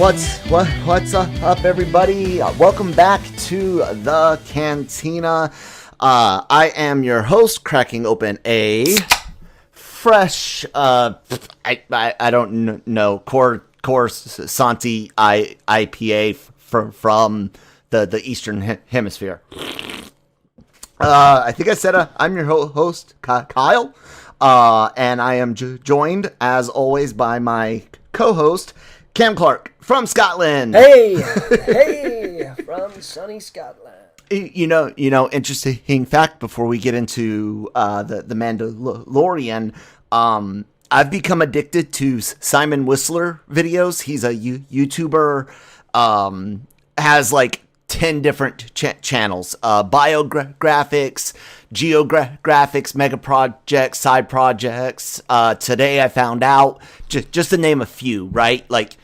What's up, everybody? Welcome back to the Cantina. I am your host, cracking open a fresh, I don't know, Corsanti IPA from the Eastern Hemisphere. I think I said I'm your host, Kyle, and I am joined, as always, by my co-host, Cam Clark from Scotland. Hey, from sunny Scotland. You know, interesting fact before we get into the Mandalorian. I've become addicted to Simon Whistler videos. He's a YouTuber. Has like 10 different channels. Biographics, geographics, mega projects, side projects. Today I found out, just to name a few, right? Like,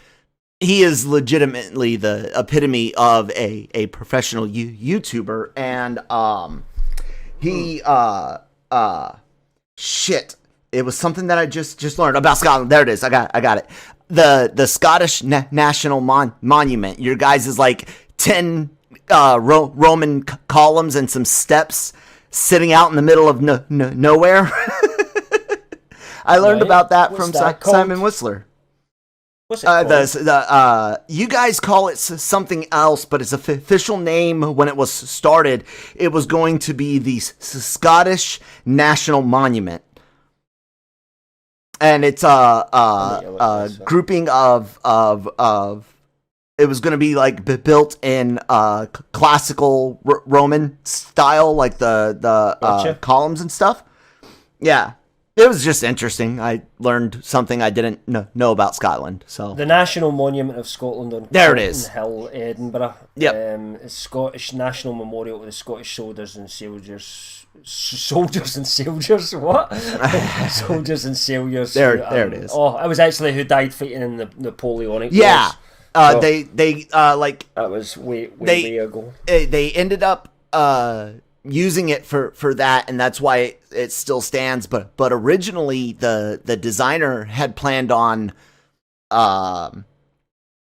he is legitimately the epitome of a professional YouTuber, and it was something that I just learned about Scotland. There it is. I got it. The Scottish National Monument. Your guys is like 10 Roman columns and some steps sitting out in the middle of nowhere. I learned about that from Simon Whistler. What's it called? You guys call it something else, but its official name when it was started, it was going to be the Scottish National Monument. And it's a grouping of it was going to be like built in classical Roman style, like the Gotcha. columns and stuff. Yeah. It was just interesting. I learned something I didn't know about Scotland. So The National Monument of Scotland on There it Cotton is. Hill, Edinburgh. Yep. It's Scottish National Memorial to the Scottish soldiers and sailors. Soldiers and sailors? What? Soldiers and sailors. There it is. Oh, it was actually who died fighting in the Napoleonic yeah, Wars. they like That was way ago. they ended up using it for that, and that's why it still stands. But originally the designer had planned on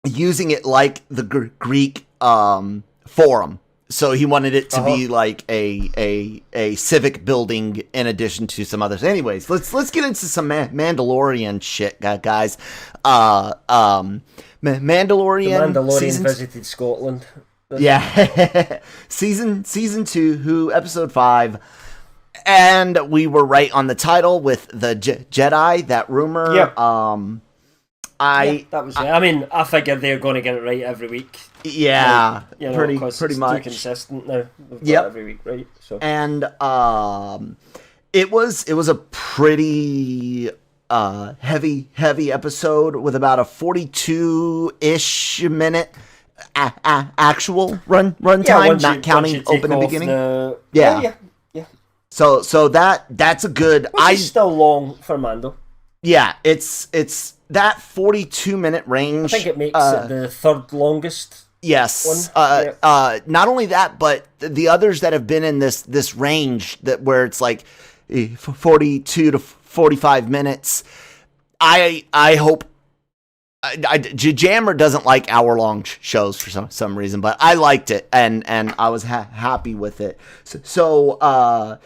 using it like the Greek Forum. So he wanted it to be like a civic building in addition to some others. Anyways, let's get into some Mandalorian shit, guys. Mandalorian. The Mandalorian season visited Scotland. Yeah, season 2, episode 5, and we were right on the title with the Jedi. That rumor. Yep. That was it. I mean, I figured they're going to get it right every week. Yeah, like, pretty it's much too consistent now. We've got Yep. it every week, right? So And it was a pretty heavy episode with about a 42-ish minute actual run time, not counting open and beginning. Yeah. So that's a good. Which is still long for Mando. Yeah, it's that 42-minute range. I think it makes it the third longest. Yes. One. Not only that, but the others that have been in this range where it's like 42 to 45 minutes. I hope. Jammer doesn't like hour-long shows for some reason, but I liked it, and I was happy with it. So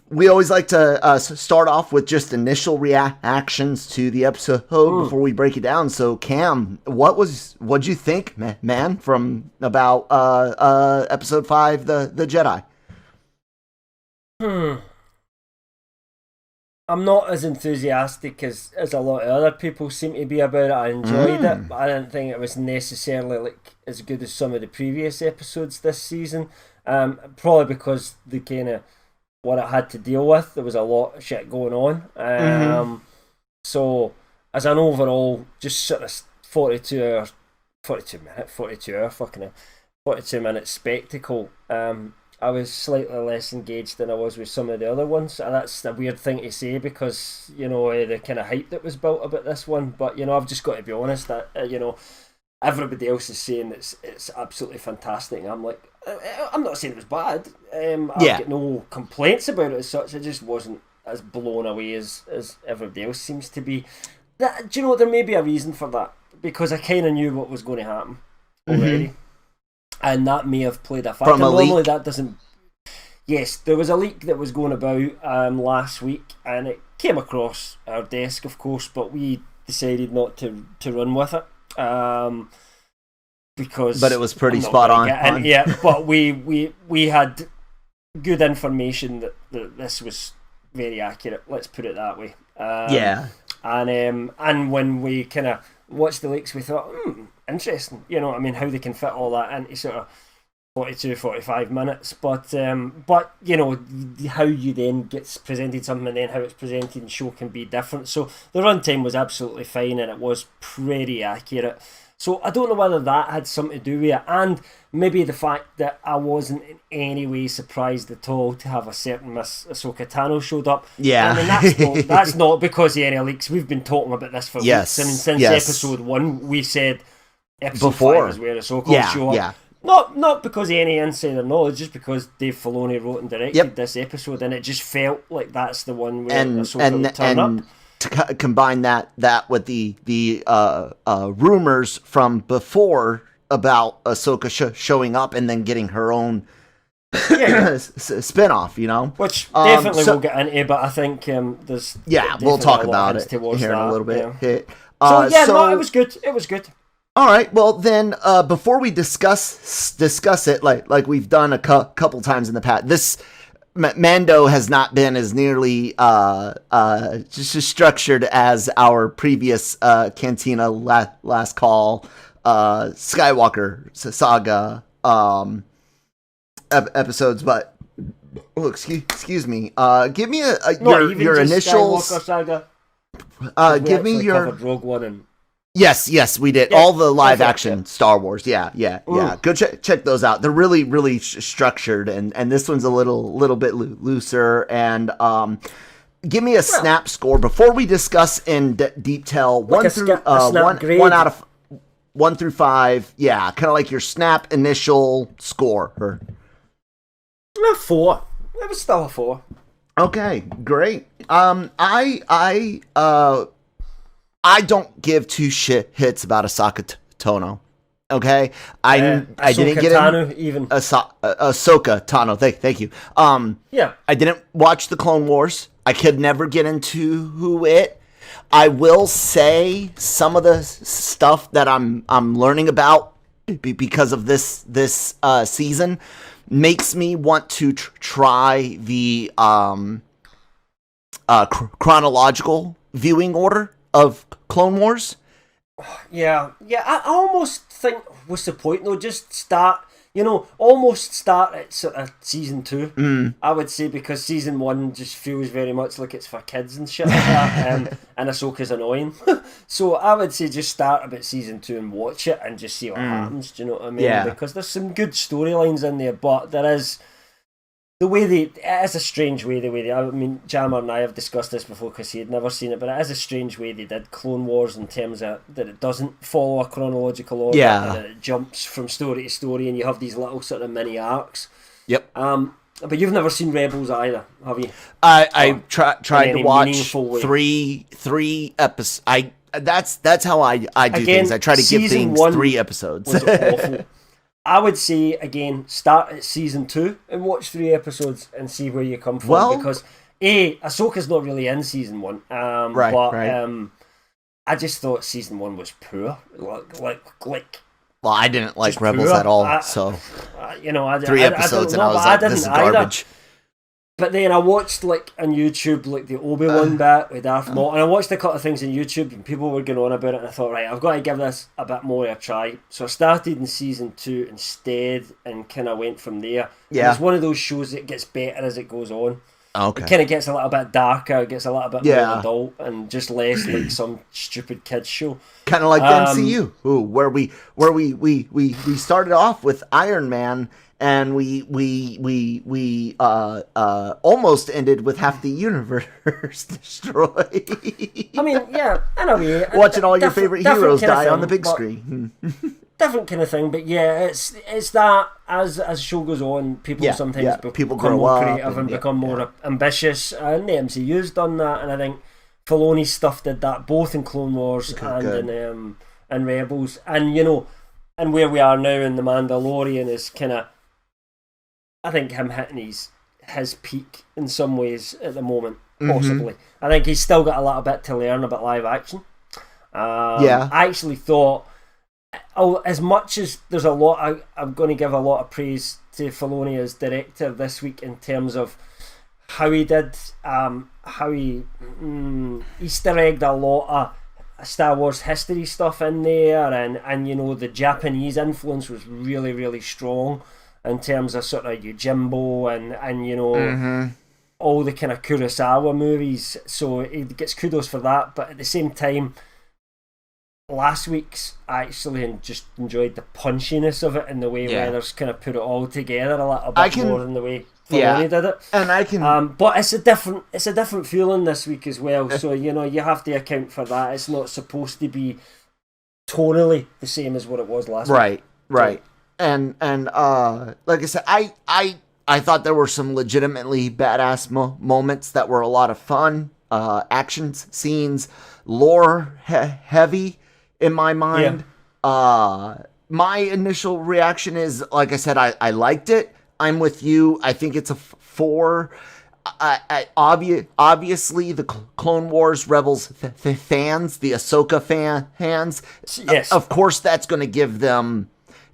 we always like to start off with just initial reactions to the episode before we break it down. So, Cam, what'd you think, man, from about episode 5, the Jedi? I'm not as enthusiastic as a lot of other people seem to be about it. I enjoyed it, but I didn't think it was necessarily like as good as some of the previous episodes this season. Probably because the kind of what it had to deal with, there was a lot of shit going on. So as an overall, just sort of 42 minute spectacle. I was slightly less engaged than I was with some of the other ones, and that's a weird thing to say because the kind of hype that was built about this one. But I've just got to be honest that everybody else is saying it's absolutely fantastic. And I'm like, I'm not saying it was bad. I've got no complaints about it as such. It just wasn't as blown away as everybody else seems to be. Do you know what? There may be a reason for that. because I kind of knew what was going to happen already, and that may have played a factor. From a Normally, leak? that doesn't. Yes, there was a leak that was going about last week, and it came across our desk, of course, but we decided not to run with it because. But it was pretty spot on. Yeah, but we had good information that this was very accurate. Let's put it that way. And when we kind of watched the leaks, we thought, interesting. You know what I mean? How they can fit all that into sort of 42, 45 minutes, but you know how you then gets presented something and then how it's presented in show can be different. So the runtime was absolutely fine and it was pretty accurate. So I don't know whether that had something to do with it, and maybe the fact that I wasn't in any way surprised at all to have a certain Miss Ahsoka Tano showed up. Yeah, I mean that's not because of any leaks. We've been talking about this for weeks. I mean since episode 1 we said episode 5 is where Ahsoka will show up. Yeah. Not because of any insider knowledge, just because Dave Filoni wrote and directed this episode, and it just felt like that's the one where Ahsoka would turn up. To combine that with the rumors from before about Ahsoka showing up and then getting her own spin-off, you know, which definitely we'll get into, but I think there's we'll talk about it here in a little bit. Yeah. No, it was good. It was good. All right. Well, then, before we discuss it, like we've done a couple times in the past, this Mando has not been as nearly just structured as our previous Cantina last call Skywalker saga episodes. But excuse me. Give me your initials. Skywalker saga. Give me your Rogue One and. Yes, we did. All the live action Star Wars. Yeah. Go check those out. They're really structured, and this one's a little bit looser. And give me a snap score before we discuss in detail one out of 1 through 5. Yeah, kind of like your snap initial score. 4. It was still a 4. Okay, great. I don't give two hits about Ahsoka Tano. Okay, I didn't get Tano, even Ahsoka Tano. Thank you. I didn't watch the Clone Wars. I could never get into it. I will say some of the stuff that I'm learning about because of this season makes me want to try the chronological viewing order of Clone Wars. Yeah, I almost think, what's the point though? Just start, almost start at sort of season 2. I would say, because season 1 just feels very much like it's for kids and shit like that, and Ahsoka's annoying. So I would say just start about season 2 and watch it and just see what happens. Do you know what I mean? Yeah. Because there's some good storylines in there, but there is. It is a strange way, I mean, Jammer and I have discussed this before because he had never seen it, but it is a strange way they did Clone Wars in terms of that it doesn't follow a chronological order, that it jumps from story to story, and you have these little sort of mini arcs. Yep. But you've never seen Rebels either, have you? I tried to watch three episodes. That's how I do things. I try to give things 3 episodes. Was awful. I would say, again, start at season 2 and watch 3 episodes and see where you come from. Because, Ahsoka's not really in season 1. Right. I just thought season 1 was poor. Like. Well, I didn't like Rebels at all, so. 3 episodes and I was like, this is garbage. But then I watched, on YouTube, the Obi-Wan bit with Darth Maul, and I watched a couple of things on YouTube, and people were going on about it, and I thought, right, I've got to give this a bit more of a try. So I started in season 2 instead, and kind of went from there. Yeah. And it's one of those shows that gets better as it goes on. Okay. It kind of gets a little bit darker, it gets a little bit more adult, and just less like some stupid kids show. Kind of like the MCU, where we started off with Iron Man, and we almost ended with half the universe destroyed. I mean, yeah, in a way. Watching all your favorite heroes die on the big screen. Different kind of thing, but yeah, it's that as the show goes on, people sometimes people become grow more up creative and become more ambitious, and the MCU's done that, and I think Filoni's stuff did that both in Clone Wars and and Rebels, and and where we are now in the Mandalorian is kind of, I think, him hitting his peak in some ways at the moment, possibly. I think he's still got a little bit to learn about live action. I actually thought, as much as there's a lot, I'm going to give a lot of praise to Filoni as director this week in terms of how he did, how he Easter egged a lot of Star Wars history stuff in there, and the Japanese influence was really, really strong in terms of sort of Yojimbo and all the kind of Kurosawa movies. So he gets kudos for that, but at the same time, last week's, I actually just enjoyed the punchiness of it and the way Weathers kind of put it all together a little bit more than the way Filoni did it. And I can, but it's a different feeling this week as well. So you have to account for that. It's not supposed to be tonally the same as what it was last week. Right. And like I said, I thought there were some legitimately badass moments that were a lot of fun. Action scenes, lore heavy in my mind. My initial reaction is, like I said, I liked it. I'm with you. I think it's a 4. Obviously, the Clone Wars Rebels fans, the Ahsoka fans, yes, of course, that's going to give them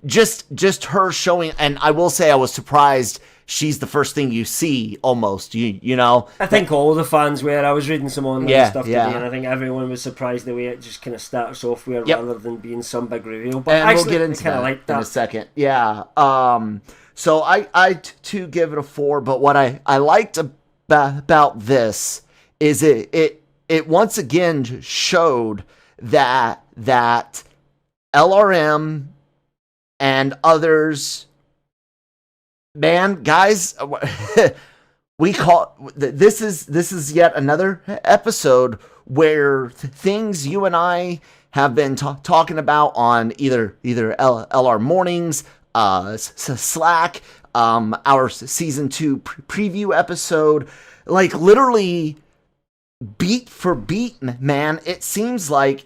just her showing. And I will say, I was surprised. She's the first thing you see, almost. You know. I think all the fans were. I was reading some online stuff today, and I think everyone was surprised the way it just kind of starts off with, rather than being some big reveal. But and actually, we'll get into that like in a second. Yeah. So I too give it a 4. But what I liked about this is it once again showed that LRM and others. Man, guys, we call this is yet another episode where things you and I have been talking about on either LR mornings, Slack, our season 2 preview episode, like literally beat for beat, man. It seems like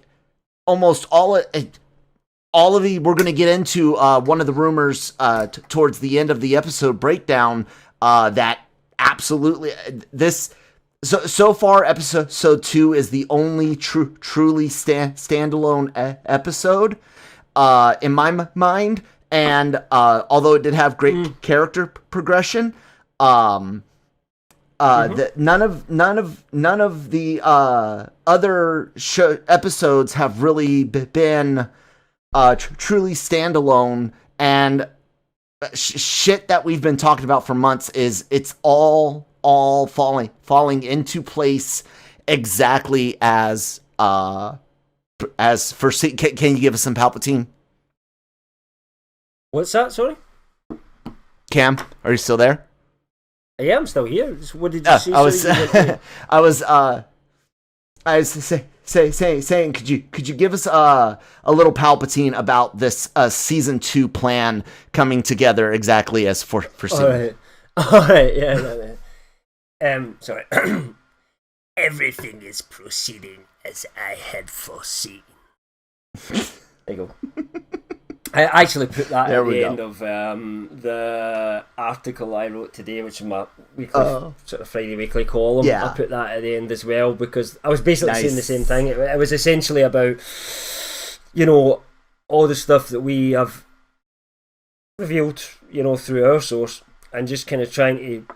almost all of the, we're going to get into one of the rumors towards the end of the episode breakdown that absolutely this so far episode 2 is the only truly standalone episode in my mind, and although it did have great character progression, none of the other episodes have really been truly standalone, and shit that we've been talking about for months it's all falling into place exactly as for. Can you give us some Palpatine? What's that? Sorry, Cam, are you still there? Yeah, I'm still here. What did you say? I was saying, could you give us a little Palpatine about this season 2 plan coming together exactly as foreseen? All right, yeah. Sorry. Everything is proceeding as I had foreseen. There you go. I actually put that at the end of the article I wrote today, which is my weekly, sort of Friday weekly column. Yeah. I put that at the end as well because I was basically saying the same thing. It was essentially about, all the stuff that we have revealed, through our source, and just kind of trying to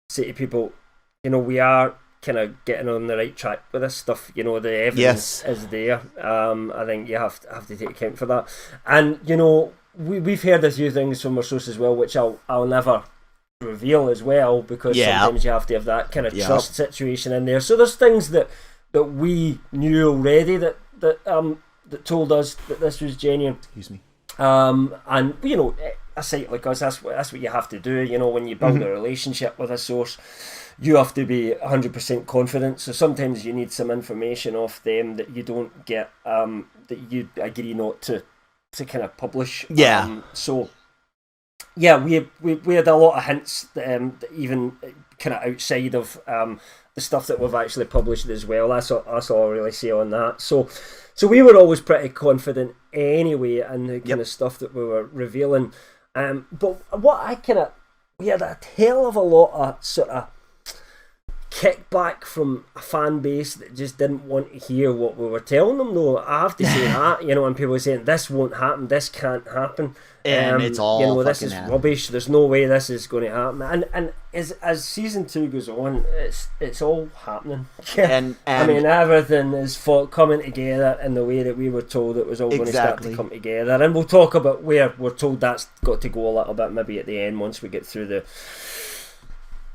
say to people, we are kind of getting on the right track with this stuff. The evidence is there. I think you have to take account for that. And we've heard a few things from our source as well, which I'll never reveal as well, because sometimes you have to have that kind of trust situation in there. So there's things that we knew already that told us that this was genuine. Excuse me. And a site like us, that's what you have to do. When you build a relationship with a source, you have to be 100% confident. So sometimes you need some information off them that you don't get, that you agree not to kind of publish. We had a lot of hints that even kind of outside of the stuff that we've actually published as well. That's all I really say on that. So we were always pretty confident anyway in the kind of stuff that we were revealing. But what we had a hell of a lot of sort of kickback from a fan base that just didn't want to hear what we were telling them, though. I have to say that, and people were saying, this won't happen, this can't happen. And it's all this is rubbish, there's no way this is going to happen. And as season 2 goes on, it's all happening. And I mean, everything is coming together in the way that we were told it was all going to start to come together. And we'll talk about where we're told that's got to go a little bit maybe at the end once we get through the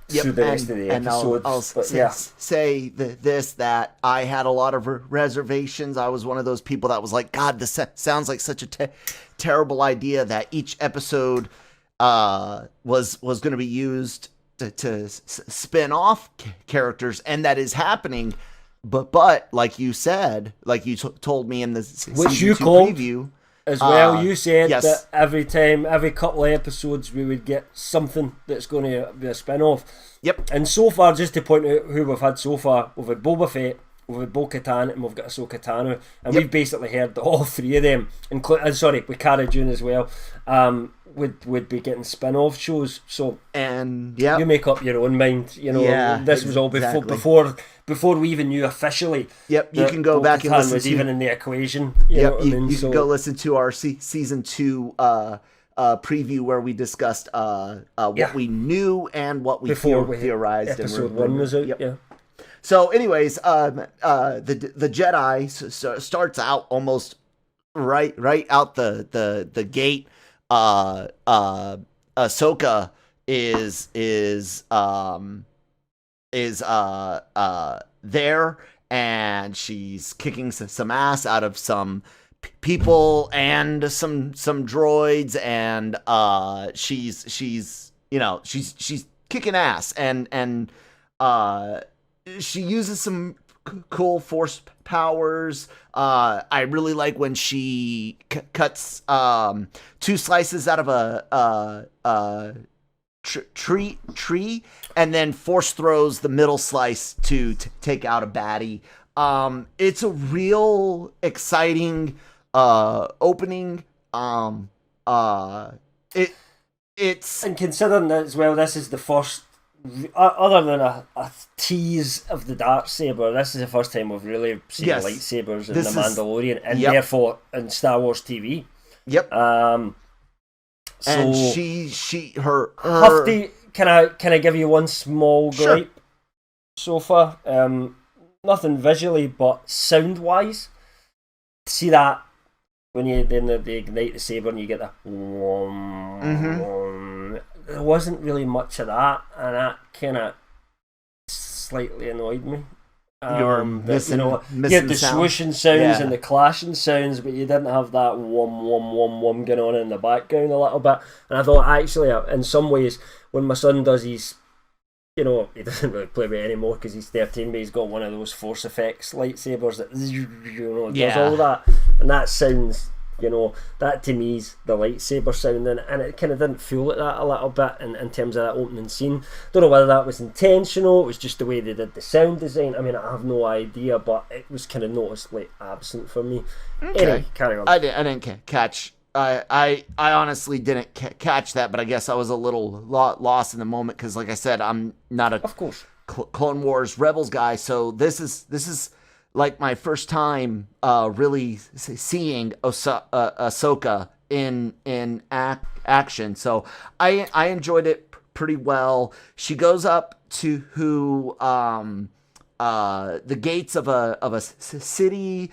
rest of the episodes. I'll say that I had a lot of reservations. I was one of those people that was like, God, this sounds like such a terrible idea that each episode was going to be used to spin off characters, and that is happening. But like you said, like you told me in the season 2 preview as well, you said yes. that every couple of episodes we would get something that's going to be a spin-off. Yep. And so far, just to point out who we've had so far, we've had Boba Fett, we've had Bo-Katan, and we've got Ahsoka Tano, and we've basically heard that all three of them, with Cara Dune as well, would be getting spin-off shows. So you make up your own mind. This was all before we even knew officially. Yep, you can go back and listen was to even in the equation. You can go listen to our season 2 preview where we discussed what we knew and what we theorized. Episode 1 was out. Yeah. So, anyways, the Jedi starts out almost right out the gate. Ahsoka is there, and she's kicking some ass out of some people and some droids, and she's kicking ass, and she uses some cool force powers. I really like when she cuts 2 slices out of a tree and then force throws the middle slice to take out a baddie. It's a real exciting opening. It's and considering that as well, this is the first, other than a tease of the Darksaber, this is the first time we've really seen lightsabers in the Mandalorian, and therefore in Star Wars TV. Yep. So and her Hufty, can I give you one small gripe so far? Nothing visually, but sound wise. See that when they ignite the saber and you get the there wasn't really much of that, and that kind of slightly annoyed me. You're missing you had the swooshing sounds and the clashing sounds, but you didn't have that wom going on in the background a little bit. And I thought, actually, in some ways, when my son does his, he doesn't really play with it anymore because he's 13, but he's got one of those force effects lightsabers that does all that, and that sounds. That to me is the lightsaber sound, and it kind of didn't feel like that a little bit in terms of that opening scene. Don't know whether that was intentional, it was just the way they did the sound design. I mean, I have no idea, but it was kind of noticeably absent for me. Okay. Anyway, carry on. I didn't catch. I honestly didn't catch that, but I guess I was a little lost in the moment because, like I said, I'm not a Clone Wars Rebels guy, so this is like my first time really seeing Ahsoka in action. So I enjoyed it pretty well. She goes up to the gates of a city.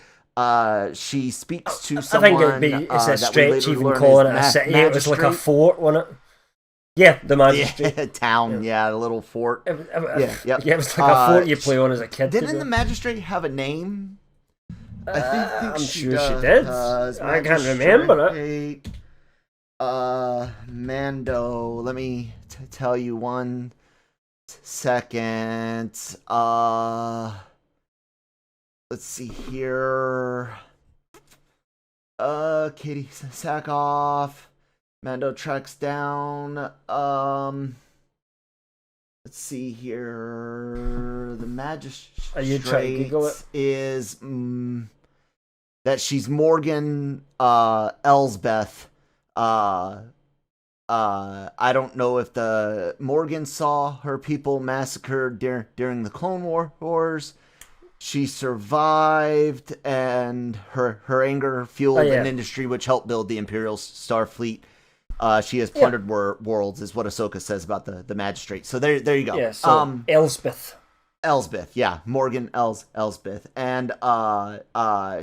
She speaks to someone. I think it's a stretch even calling it a city. It was like a fort, wasn't it? Yeah, the magistrate town. Yeah, the little fort. It was like a fort you play on as a kid. Didn't the magistrate have a name? I think I'm sure she did. I can't remember it. Mando. Let me tell you 1 second. Let's see here. Katie Sackhoff. Mando tracks down let's see here. The magistrate Are you trying to Google it? is that she's Morgan Elsbeth. I don't know if the Morgan saw her people massacred during the Clone Wars. She survived, and her anger fueled an industry which helped build the Imperial Starfleet. She has plundered worlds, is what Ahsoka says about the magistrate. So there you go. Yeah, so Elsbeth. Elsbeth, yeah, Morgan Elsbeth, and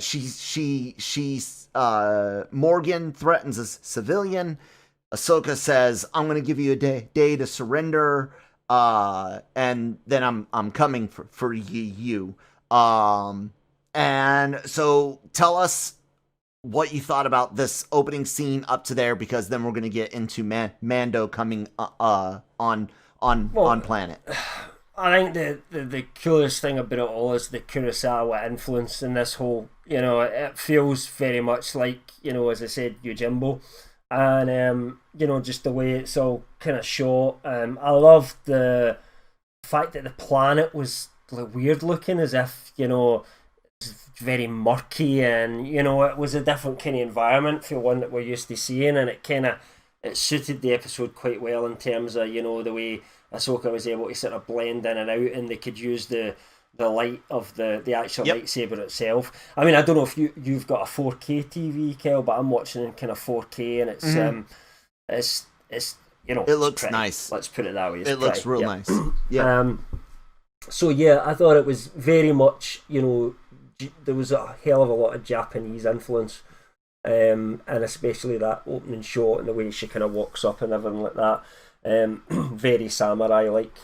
she's Morgan threatens a civilian. Ahsoka says, "I'm going to give you a day to surrender, and then I'm coming for you." And so tell us what you thought about this opening scene up to there, because then we're going to get into Mando coming on planet. I think the coolest thing about it all is the Kurosawa influence in this whole, it feels very much like, as I said, Yojimbo. And, just the way it's all kind of shot. I love the fact that the planet was weird looking, as if, it's very murky, and, it was a different kind of environment for one that we're used to seeing, and it suited the episode quite well in terms of, the way Ahsoka was able to sort of blend in and out, and they could use the light of the actual lightsaber itself. I mean, I don't know if you've got a 4K TV, Kel, but I'm watching in kind of 4K, and it's it looks pretty. Nice. Let's put it that way. It looks real nice. Yeah. So yeah, I thought it was very much, there was a hell of a lot of Japanese influence, and especially that opening shot and the way she kind of walks up and everything like that. Very samurai like.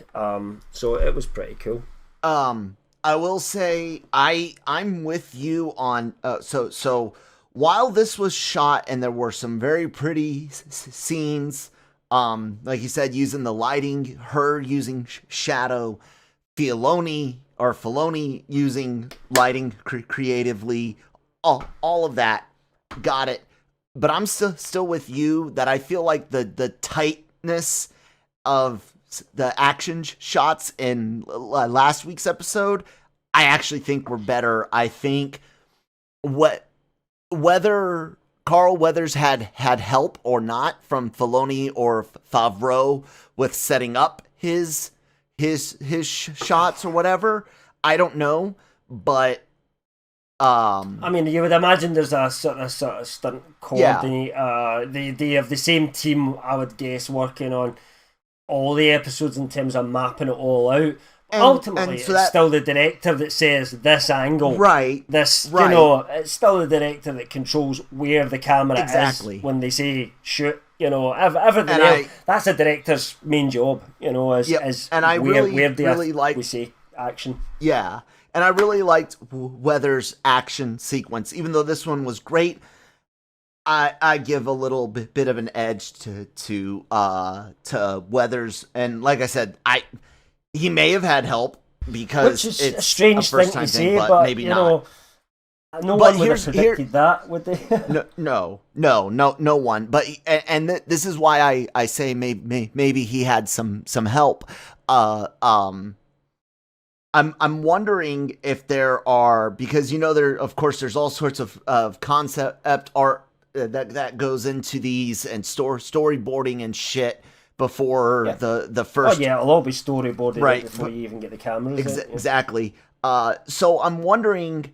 So it was pretty cool. I will say I'm with you on so while this was shot and there were some very pretty scenes, like you said, using the lighting, her using shadow, Filoni using lighting creatively, all of that, got it. But I'm still with you that I feel like the tightness of the action shots in last week's episode, I actually think were better. I think whether Carl Weathers had help or not from Filoni or Favreau with setting up his shots or whatever, I don't know, but I mean, you would imagine there's a sort of stunt coordinator. Yeah. They have the same team, I would guess, working on all the episodes in terms of mapping it all out. Ultimately, it's still the director that says this angle, right? This, right. It's still the director that controls where the camera is when they say shoot. Everything else, that's a director's main job. Is and I where really like we say action. Yeah, and I really liked Weathers' action sequence, even though this one was great. I give a little bit of an edge to Weathers, and like I said, he may have had help because which is it's a strange thing to say, but maybe not. No one would have predicted that, would they? No one. But and this is why I say maybe he had some help. I'm wondering if there are, because there of course there's all sorts of concept art that goes into these, and storyboarding and shit before the first. Oh yeah, it'll all be storyboarded right before you even get the cameras. Exactly. So I'm wondering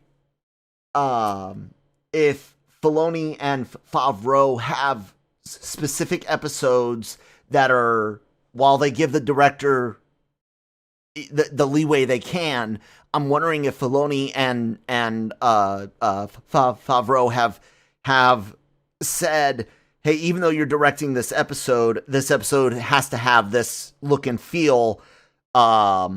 if Filoni and Favreau have specific episodes that are, while they give the director the leeway they can, I'm wondering if Filoni and Favreau have said, hey, even though you're directing this episode has to have this look and feel, but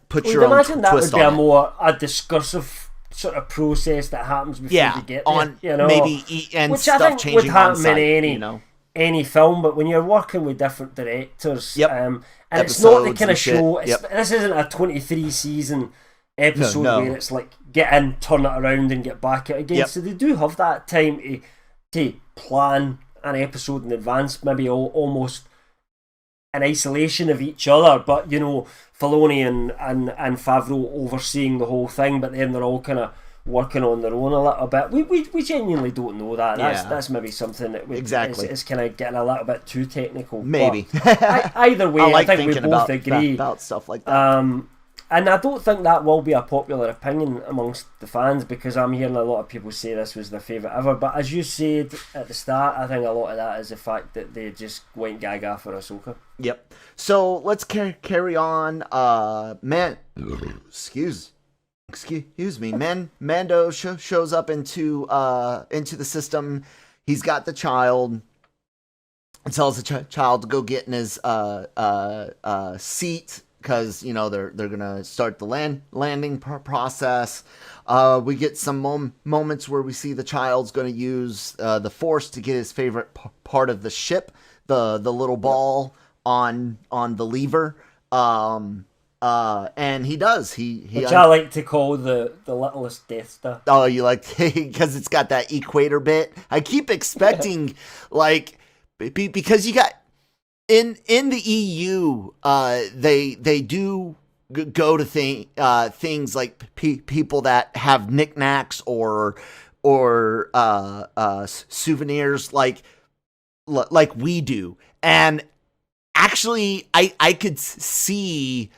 put your own twist on it. That would be a discursive sort of process that happens before you get there. Maybe and which stuff I think changing would happen on site, in any film, but when you're working with different directors, and episodes, it's not the kind of show. Yep. This isn't a 23 season episode no. where it's like get in, turn it around, and get back out again. Yep. So they do have that time to plan an episode in advance, maybe almost in isolation of each other, but Filoni and Favreau overseeing the whole thing, but then they're all kind of working on their own a little bit. We genuinely don't know that. That's maybe something that is kind of getting a little bit too technical. Maybe. Either way, I think we both agree about stuff like that. And I don't think that will be a popular opinion amongst the fans, because I'm hearing a lot of people say this was their favourite ever. But as you said at the start, I think a lot of that is the fact that they just went gaga for Ahsoka. Yep. So let's carry on. Excuse me. Mando shows up into the system. He's got the child. And tells the child to go get in his seat, because they're gonna start the landing process. We get some moments where we see the child's gonna use the Force to get his favorite part of the ship, the little ball on the lever, and he does. Which I like to call the littlest Death Star. Oh, you like, because it's got that equator bit. I keep expecting because you got. In the EU, they do go to things like people that have knickknacks or souvenirs like we do, and actually I could see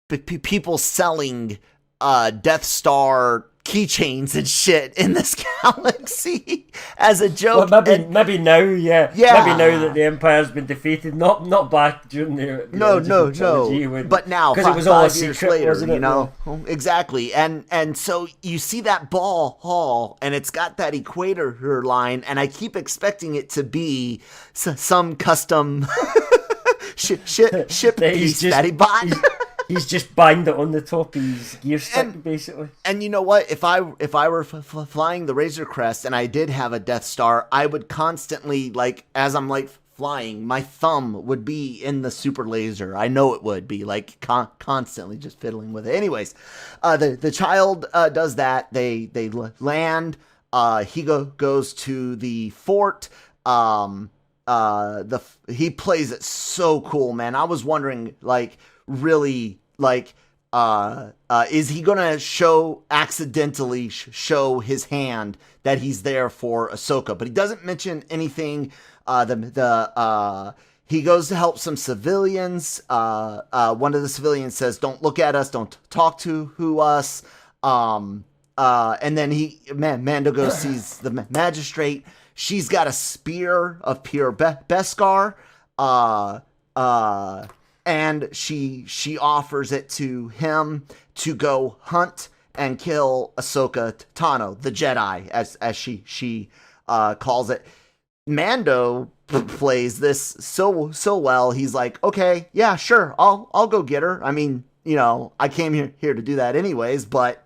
people selling Death Star keychains and shit in this galaxy as a joke. Well, maybe now, yeah. Maybe now that the Empire's been defeated, not back during the no, trilogy, but now because it was all a years secret later, wasn't it? Exactly, and so you see that ball haul, and it's got that equator line, and I keep expecting it to be some custom ship piece that he bought. He's just banged it on the top of his gear stick, basically. And you know what? If I were flying the Razor Crest and I did have a Death Star, I would constantly, as I'm flying, my thumb would be in the super laser. I know it would be constantly just fiddling with it. Anyways, the child does that. They land. He goes to the fort. He plays it so cool, man. I was wondering, really, is he gonna accidentally show his hand that he's there for Ahsoka? But he doesn't mention anything. He goes to help some civilians. One of the civilians says, "Don't look at us. Don't talk to us." And then Mando goes sees the magistrate. She's got a spear of pure Beskar. And she offers it to him to go hunt and kill Ahsoka Tano, the Jedi, as she calls it. Mando plays this so well. He's like, okay, yeah, sure, I'll go get her. I mean, I came here to do that anyways, but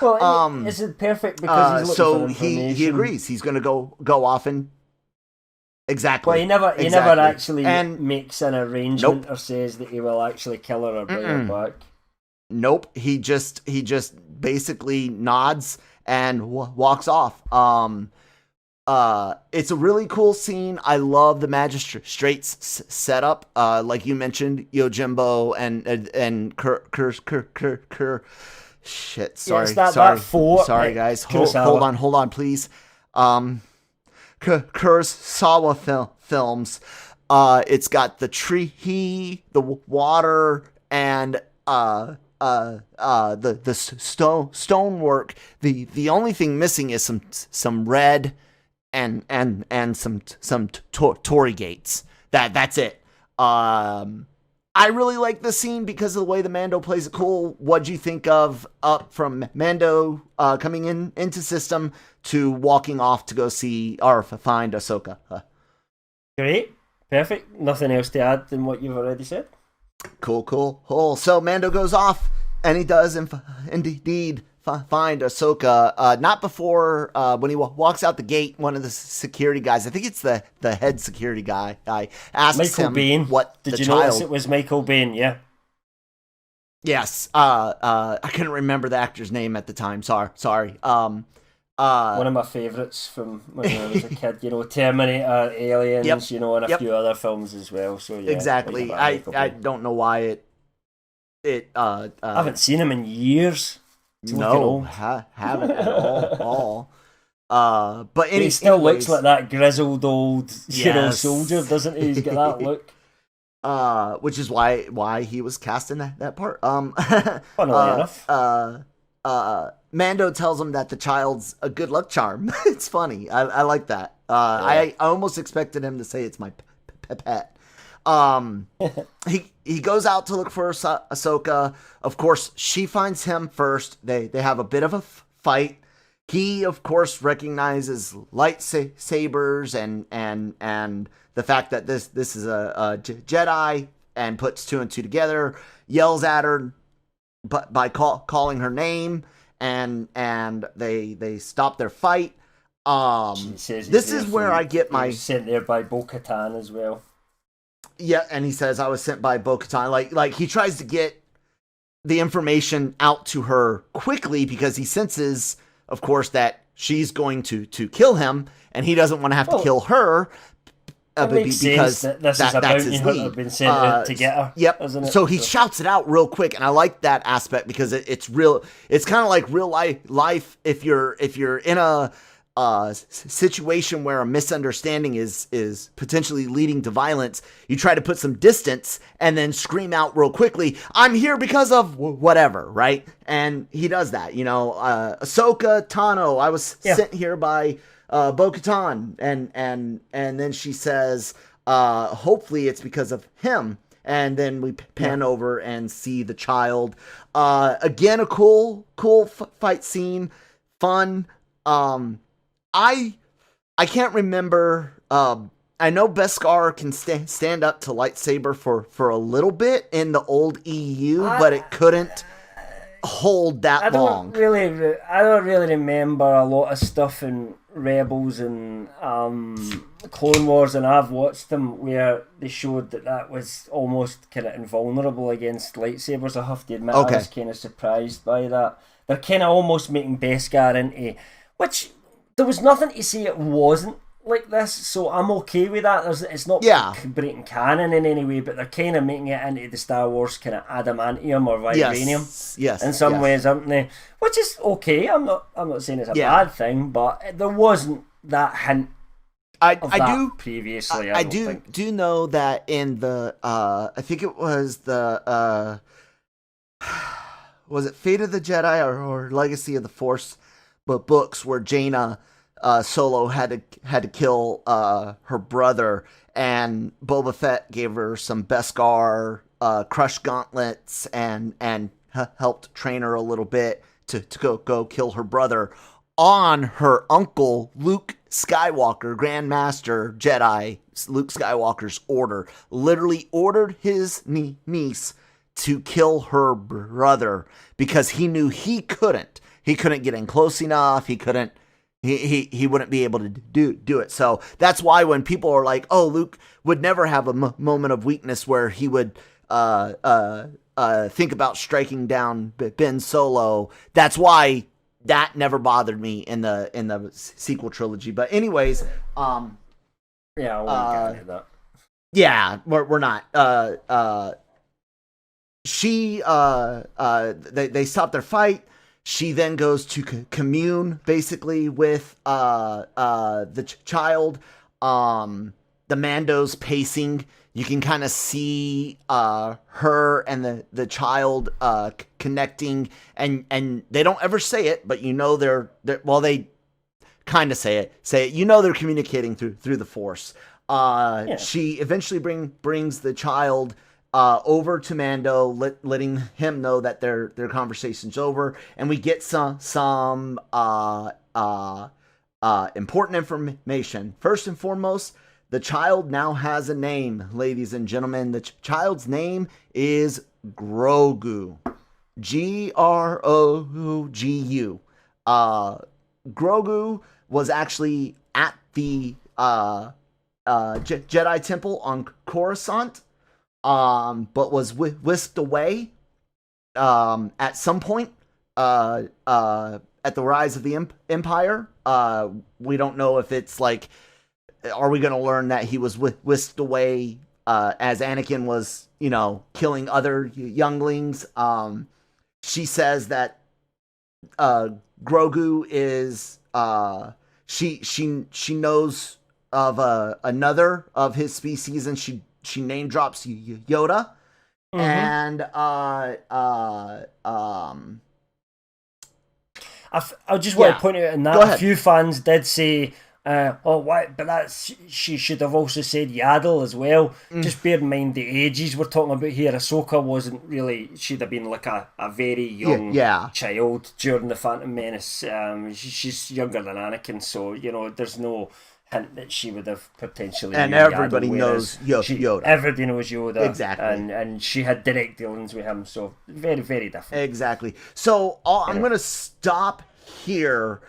well, is it perfect because he's looking for information? he agrees. He's going to go off and. Exactly. Well, he never actually makes an arrangement or says that he will actually kill her or bring her back. Nope. He just basically nods and walks off. It's a really cool scene. I love the magistrate's setup. Like you mentioned, Yojimbo and Kerr. Shit. Sorry. That fort. Sorry, guys. Hold on, please. Kurosawa films. It's got the tree, the water, and the stonework. The only thing missing is some red and some Tory gates. That's it. I really like this scene because of the way the Mando plays it cool. What'd you think of up from Mando coming into system to walking off to go see or find Ahsoka? Great. Perfect. Nothing else to add than what you've already said. Cool. So Mando goes off, and he does indeed find Ahsoka. Not before when he walks out the gate, one of the security guys, I think it's the head security guy, asks Michael him Biehn. What did the you child... notice it was Michael Biehn? Yeah. Yes. I couldn't remember the actor's name at the time. Sorry. One of my favourites from when I was a kid, you know, Terminator, Aliens, Yep. you know, and a Yep. few other films as well. So yeah, Exactly. I don't know why I haven't seen him in years. It's looking no old. haven't at all. But But he still looks anyways, like that grizzled old, you know, yes. soldier, doesn't he? He's got that look. Which is why he was cast in that part. Funnily enough. Mando tells him that the child's a good luck charm. It's funny. I like that. I almost expected him to say it's my pet. He goes out to look for Ahsoka. Of course, she finds him first. They have a bit of a fight. He, of course, recognizes lightsabers and the fact that this is a Jedi, and puts two and two together. Yells at her, but by calling her name, and they stop their fight. This is where I get my sent there by Bo-Katan as well. Yeah, and he says I was sent by Bo-Katan. Like he tries to get the information out to her quickly because he senses, of course, that she's going to kill him, and he doesn't want to have to kill her. Because this is a bounty hunter been sent out to get her. Yep. So he shouts it out real quick, and I like that aspect because it's real. It's kind of like real life. If you're in a situation where a misunderstanding is potentially leading to violence, you try to put some distance and then scream out real quickly, "I'm here because of whatever," right? And he does that. You know, Ahsoka Tano, I was sent here by Bo-Katan, and then she says, hopefully it's because of him. And then we pan over and see the child. Again, a cool fight scene, fun. I can't remember. I know Beskar can stand up to lightsaber for a little bit in the old EU, but it couldn't hold that long. I don't really remember a lot of stuff in Rebels and Clone Wars, and I've watched them where they showed that was almost kind of invulnerable against lightsabers. I have to admit, I was kind of surprised by that. They're kind of almost making Beskar into, which there was nothing to say it wasn't like this, so I'm okay with that. It's not breaking canon in any way, but they're kind of making it into the Star Wars kind of adamantium or vibranium. Yes. In some ways, aren't they? Which is okay. I'm not saying it's a bad thing, but there wasn't that hint. I do previously. I do know that in the I think it was the was it Fate of the Jedi or Legacy of the Force, but books where Jaina Solo had to kill her brother, and Boba Fett gave her some Beskar crush gauntlets and helped train her a little bit to go kill her brother on her uncle Luke Skywalker, Grand Master Jedi Luke Skywalker's order. Literally ordered his niece to kill her brother because he knew he couldn't get in close enough. He couldn't. He wouldn't be able to do it. So that's why when people are like, "Oh, Luke would never have a moment of weakness where he would think about striking down Ben Solo," that's why that never bothered me in the sequel trilogy. But anyways, I won't get that. Yeah, we're not. They stop their fight. She then goes to commune basically with the child. The Mando's pacing. You can kind of see her and the child connecting, and they don't ever say it, but you know they're they kind of say it. You know they're communicating through the Force. She eventually brings the child over to Mando, letting him know that their conversation's over, and we get some important information. First and foremost, the child now has a name, ladies and gentlemen. The child's name is Grogu. Grogu. Grogu was actually at the Jedi Temple on Coruscant, but was whisked away at some point at the rise of the Empire. We don't know if it's like, are we going to learn that he was whisked away as Anakin was, killing other younglings? She says that Grogu is she knows of another of his species, and she name drops Yoda. Mm-hmm. And I just want to point out in that a few fans did say, but that's, she should have also said Yaddle as well. Just bear in mind the ages we're talking about here. Ahsoka wasn't really, she'd have been like a very young child during the Phantom Menace. She's younger than Anakin, so there's no hint that she would have potentially. And everybody knows Yoda. Everybody knows Yoda, exactly, and she had direct dealings with him, so very, very different. Exactly. So I'm going to stop here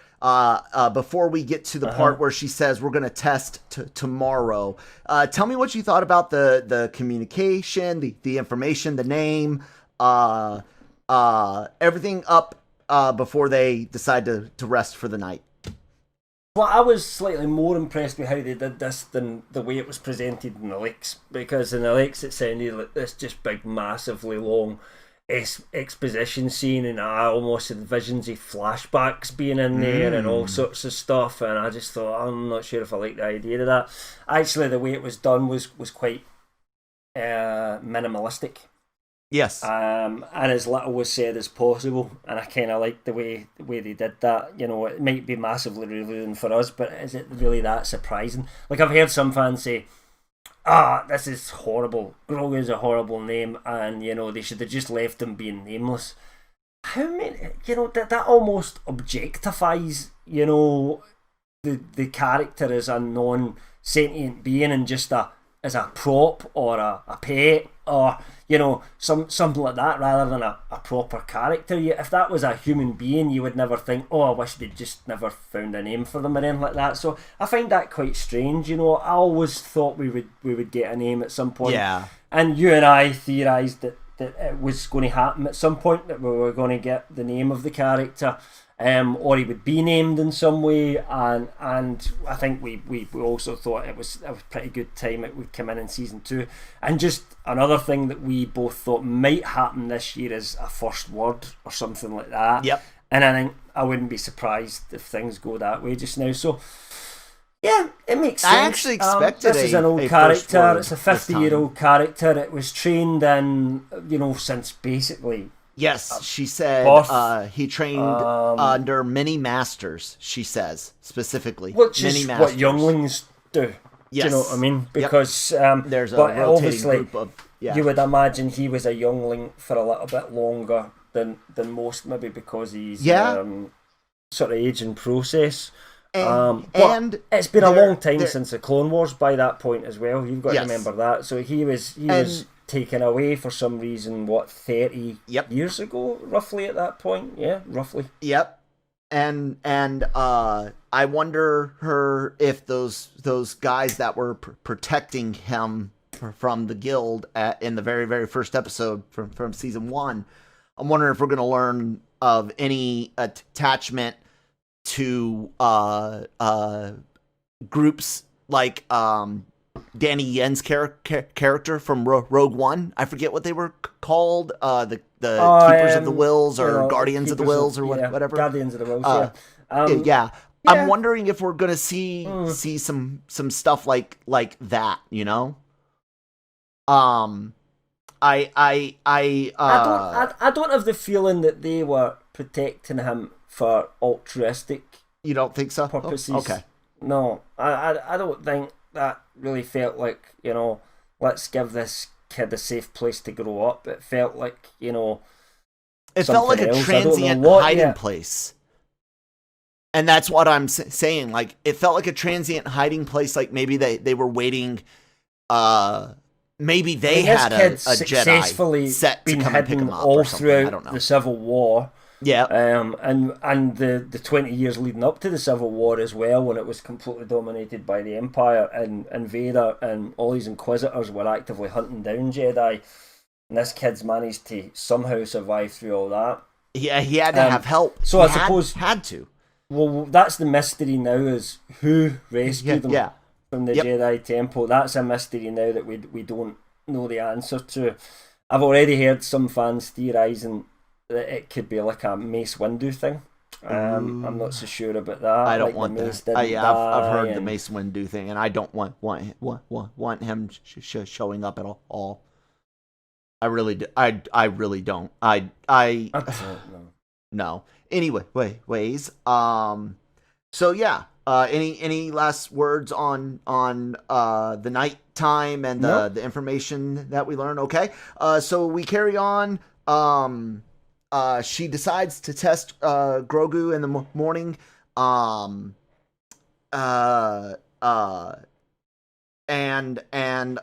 before we get to the part where she says we're going to test tomorrow. Tell me what you thought about the communication, the information, the name, everything up before they decide to rest for the night. Well, I was slightly more impressed with how they did this than the way it was presented in the leaks, because in the leaks it sounded like this just big, massively long exposition scene, and I almost had visions of flashbacks being in there and all sorts of stuff, and I just thought, I'm not sure if I like the idea of that. Actually, the way it was done was quite minimalistic. Yes. And as little was said as possible, and I kind of liked the way they did that. It might be massively revealing for us, but is it really that surprising? Like, I've heard some fans say, this is horrible. Grogu is a horrible name, and they should have just left him being nameless. How many? That almost objectifies the character as a non-sentient being and just as a prop or a pet or something like that, rather than a proper character. If that was a human being, you would never think, I wish they'd just never found a name for them or anything like that. So I find that quite strange. I always thought we would get a name at some point. Yeah. And you and I theorised that it was going to happen at some point, that we were going to get the name of the character, or he would be named in some way, and I think we also thought it was a pretty good time it would come in season 2. And just another thing that we both thought might happen this year is a first word or something like that. Yep. And I think I wouldn't be surprised if things go that way just now. So yeah, it makes sense. I actually expected this is an old character. It's a 50-year-old character. It was trained in, since basically. Yes, she said he trained under many masters, she says, specifically. Which is what younglings do. Yes. Do you know what I mean? Because there's a rotating group of... Yeah. You would imagine he was a youngling for a little bit longer than most, maybe because he's sort of aging process. And it's been a long time since the Clone Wars by that point as well. You've got to remember that. So he was taken away for some reason, 30 years ago, roughly at that point? Yeah, roughly. Yep. And I wonder if those guys that were protecting him from the guild in the very, very first episode from season 1, I'm wondering if we're going to learn of any attachment to groups like Danny Yen's character from Rogue One. I forget what they were called. The Keepers of the Wills or Guardians of the Wills or whatever. Guardians of the Wills. Yeah. I'm wondering if we're gonna see some stuff like that. I don't have the feeling that they were protecting him for altruistic. You don't think so? Purposes. Oh, okay. No, I don't think that really felt like, let's give this kid a safe place to grow up. It felt like, it felt like a transient hiding place. And that's what I'm saying. Like, it felt like a transient hiding place. Like, maybe they were waiting. Maybe they had a Jedi set to come and pick him up all or something. I don't know. The Civil War. Yeah. And the 20 years leading up to the Civil War as well, when it was completely dominated by the Empire, and Vader and all these Inquisitors were actively hunting down Jedi. And this kid's managed to somehow survive through all that. he had to have help. So I suppose had to. Well, that's the mystery now, is who rescued them from the Jedi Temple. That's a mystery now that we don't know the answer to. I've already heard some fans theorising that it could be like a Mace Windu thing. I'm not so sure about that. I don't want that. I've heard the Mace Windu thing, and I don't want him showing up at all. I really do. I really don't. I don't know. No. Anyway, ways. So yeah. Any last words on the nighttime and the information that we learn? Okay. So we carry on. She decides to test Grogu in the morning. And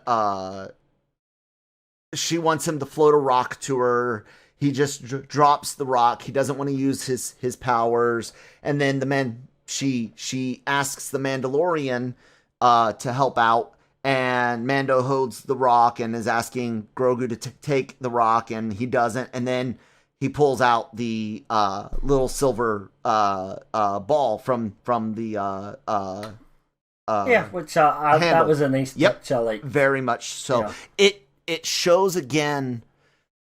she wants him to float a rock to her. He just drops the rock. He doesn't want to use his powers. And then she asks the Mandalorian to help out. And Mando holds the rock and is asking Grogu to take the rock, and he doesn't. And then he pulls out the little silver ball from the which that was a nice touch. I like very much so. Yeah. It shows again,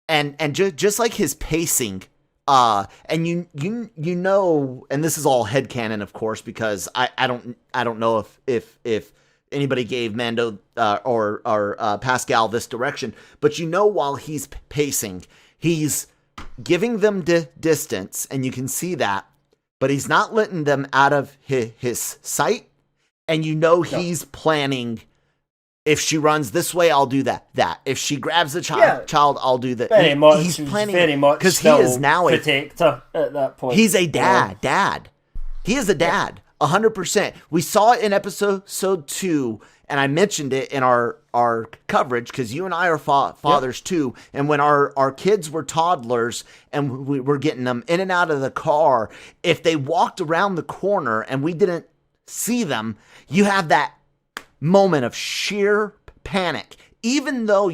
and just like his pacing, and you know, and this is all headcanon, of course, because I don't know if anybody gave Mando or Pascal this direction, but while he's pacing, he's giving them distance, and you can see that, but he's not letting them out of his sight, and he's planning. If she runs this way, I'll do that. If she grabs the child, I'll do that. Very much. He's planning very much because he is now a protector at that point. He's a dad. He is a dad. 100%. We saw it in episode 2, and I mentioned it in our coverage because you and I are fathers too. And when our kids were toddlers and we were getting them in and out of the car, if they walked around the corner and we didn't see them, you have that moment of sheer panic, even though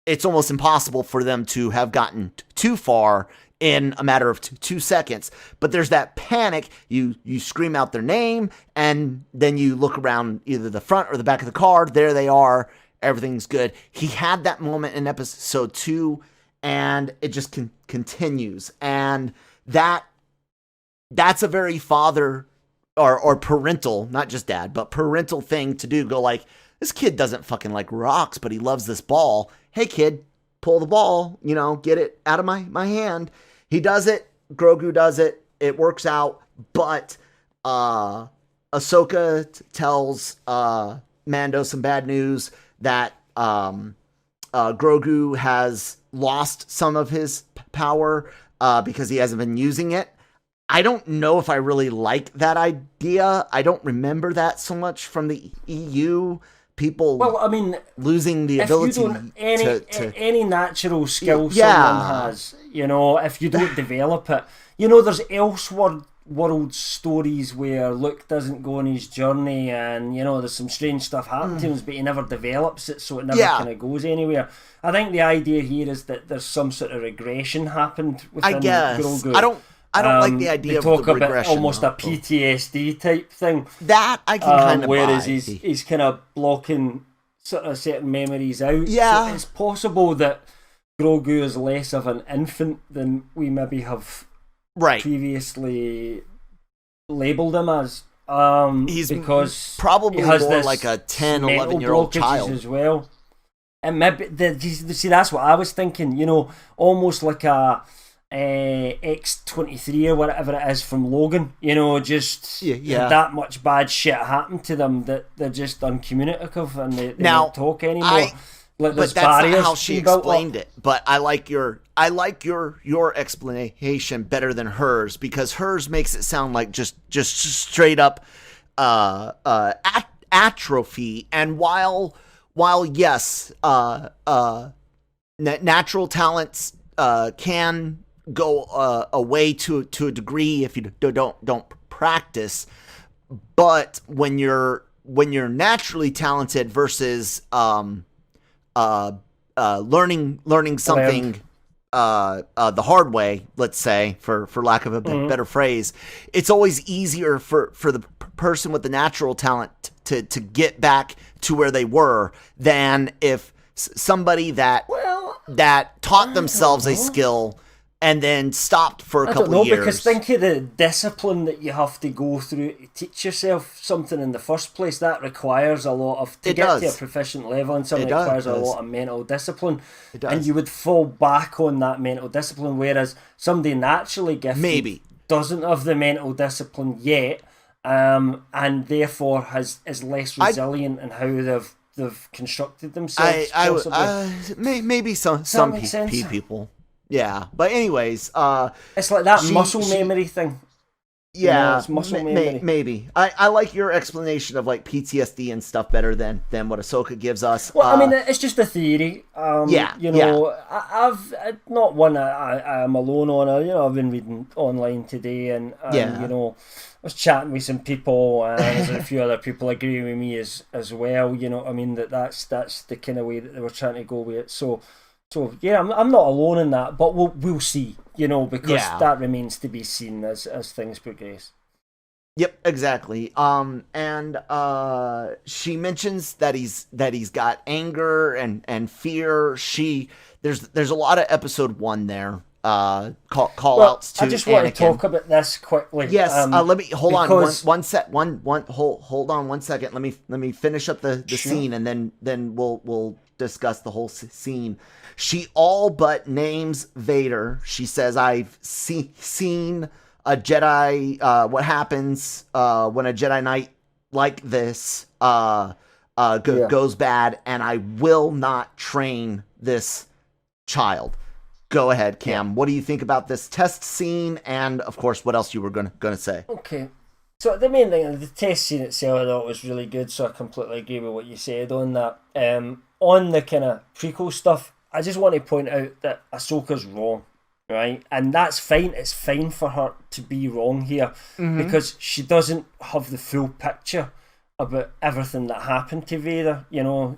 it's almost impossible for them to have gotten too far in a matter of 2 seconds. But there's that panic. You scream out their name, and then you look around either the front or the back of the car. There they are. Everything's good. He had that moment in episode 2, and it just continues. And that's a very father or parental, not just dad, but parental thing to do. Go like, this kid doesn't fucking like rocks, but he loves this ball. Hey kid, pull the ball, get it out of my hand. He does it. Grogu does it. It works out. But Ahsoka tells Mando some bad news that Grogu has lost some of his power because he hasn't been using it. I don't know if I really like that idea. I don't remember that so much from the EU. People, losing the ability to any natural skill someone has, if you don't develop it, there's Elseworld stories where Luke doesn't go on his journey, and there's some strange stuff happening to him, but he never develops it, so it never kind of goes anywhere. I think the idea here is that there's some sort of regression happened within Grogu. I don't like the idea of the regression. They talk about almost a PTSD type thing. That I can kind of whereas buy. he's kind of blocking sort of certain memories out. Yeah. So it's possible that Grogu is less of an infant than we maybe have previously labelled him as. He's because probably he has more like a 10, 11-year-old child. As well. And maybe, see, that's what I was thinking, almost like a X-23 or whatever it is from Logan, just that much bad shit happened to them that they're just uncommunicative and they don't talk anymore. But that's not how she explained it. But I like your explanation better than hers, because hers makes it sound like just straight up atrophy. And while yes, natural talents can go away to a degree if you don't practice, but when you're naturally talented versus learning something the hard way, let's say, for lack of a better phrase, it's always easier for the person with the natural talent to get back to where they were than if somebody that taught themselves a skill and then stopped for a couple of years. Because think of the discipline that you have to go through to teach yourself something in the first place. That requires a lot of, to get to a proficient level and something, requires a lot of mental discipline. It does. And you would fall back on that mental discipline, whereas somebody naturally gifted doesn't have the mental discipline yet, and therefore is less resilient in how they've constructed themselves. Maybe some people. Yeah, but anyways, it's like that muscle memory thing. Yeah, it's muscle memory. Maybe. I like your explanation of like PTSD and stuff better than what Ahsoka gives us. Well, I mean, it's just a theory. I've not one I'm alone on. I've been reading online today, and I was chatting with some people, and there's a few other people agreeing with me as well. You know what I mean? That's the kind of way that they were trying to go with it. So yeah, I'm not alone in that, but we'll see, because that remains to be seen as things progress. Yep, exactly. And she mentions that he's got anger and fear. There's a lot of episode 1 there. Call outs to I just Anakin. want to talk about this quickly. Yes, let me hold on one second. Let me finish up the scene, and then we'll discuss the whole scene. She all but names Vader. She says, "I've seen a Jedi. What happens when a Jedi Knight like this goes bad, and I will not train this child." Go ahead, Cam. Yeah. What do you think about this test scene, and of course, what else you were gonna say? Okay, so the main thing, the test scene itself, I thought was really good. So I completely agree with what you said on that. On the kind of prequel stuff, I just want to point out that Ahsoka's wrong, right? And that's fine. It's fine for her to be wrong here, because she doesn't have the full picture about everything that happened to Vader. I'm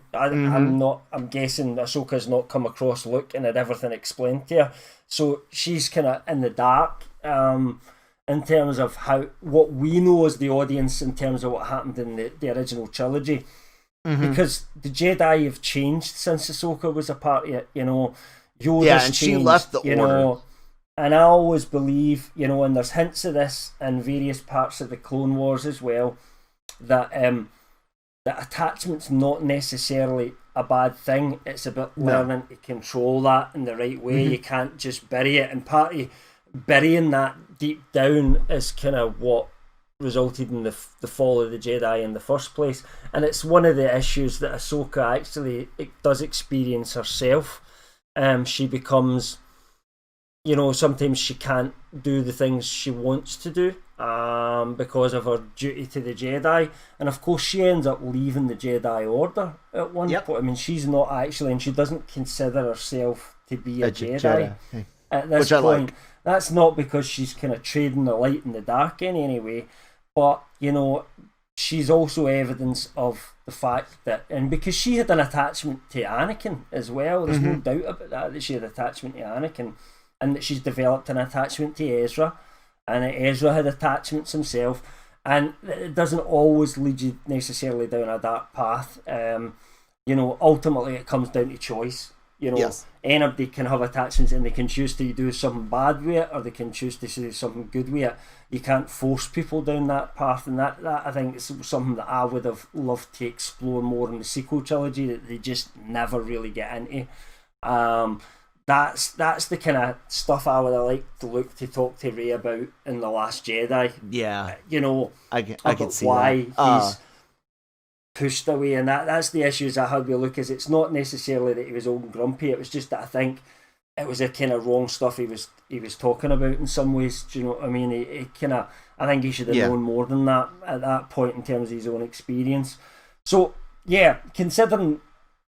guessing Ahsoka's not come across Luke and had everything explained to her. So she's kind of in the dark in terms of what we know as the audience in terms of what happened in the original trilogy. Because the Jedi have changed since Ahsoka was a part of it, Yoda's and changed, she left the order. And I always believe, and there's hints of this in various parts of the Clone Wars as well, that attachment's not necessarily a bad thing. It's about learning to control that in the right way. You can't just bury it, and part of burying that deep down is kind of what resulted in the fall of the Jedi in the first place. And it's one of the issues that Ahsoka actually does experience herself. She becomes, sometimes she can't do the things she wants to do because of her duty to the Jedi. And of course she ends up leaving the Jedi Order at one point. I mean, she's not actually, and she doesn't consider herself to be a Jedi at this point. Like. That's not because she's kind of trading the light and the dark in any way, but she's also evidence of the fact that, and because she had an attachment to Anakin as well, there's no doubt about that she had attachment to Anakin, and that she's developed an attachment to Ezra, and that Ezra had attachments himself, and it doesn't always lead you necessarily down a dark path. Ultimately it comes down to choice. Anybody can have attachments, and they can choose to do something bad with it, or they can choose to do something good with it. You can't force people down that path, and that I think is something that I would have loved to explore more in the sequel trilogy that they just never really get into. That's the kind of stuff I would have liked to look to talk to Rey about in The Last Jedi. Yeah, I can see why that. He's pushed away, and that's the issues I had with Luke. Is it's not necessarily that he was old and grumpy, it was just that I think it was a kind of wrong stuff he was talking about in some ways. Do you know what I mean? He kind of, I think he should have known more than that at that point in terms of his own experience. So yeah, considering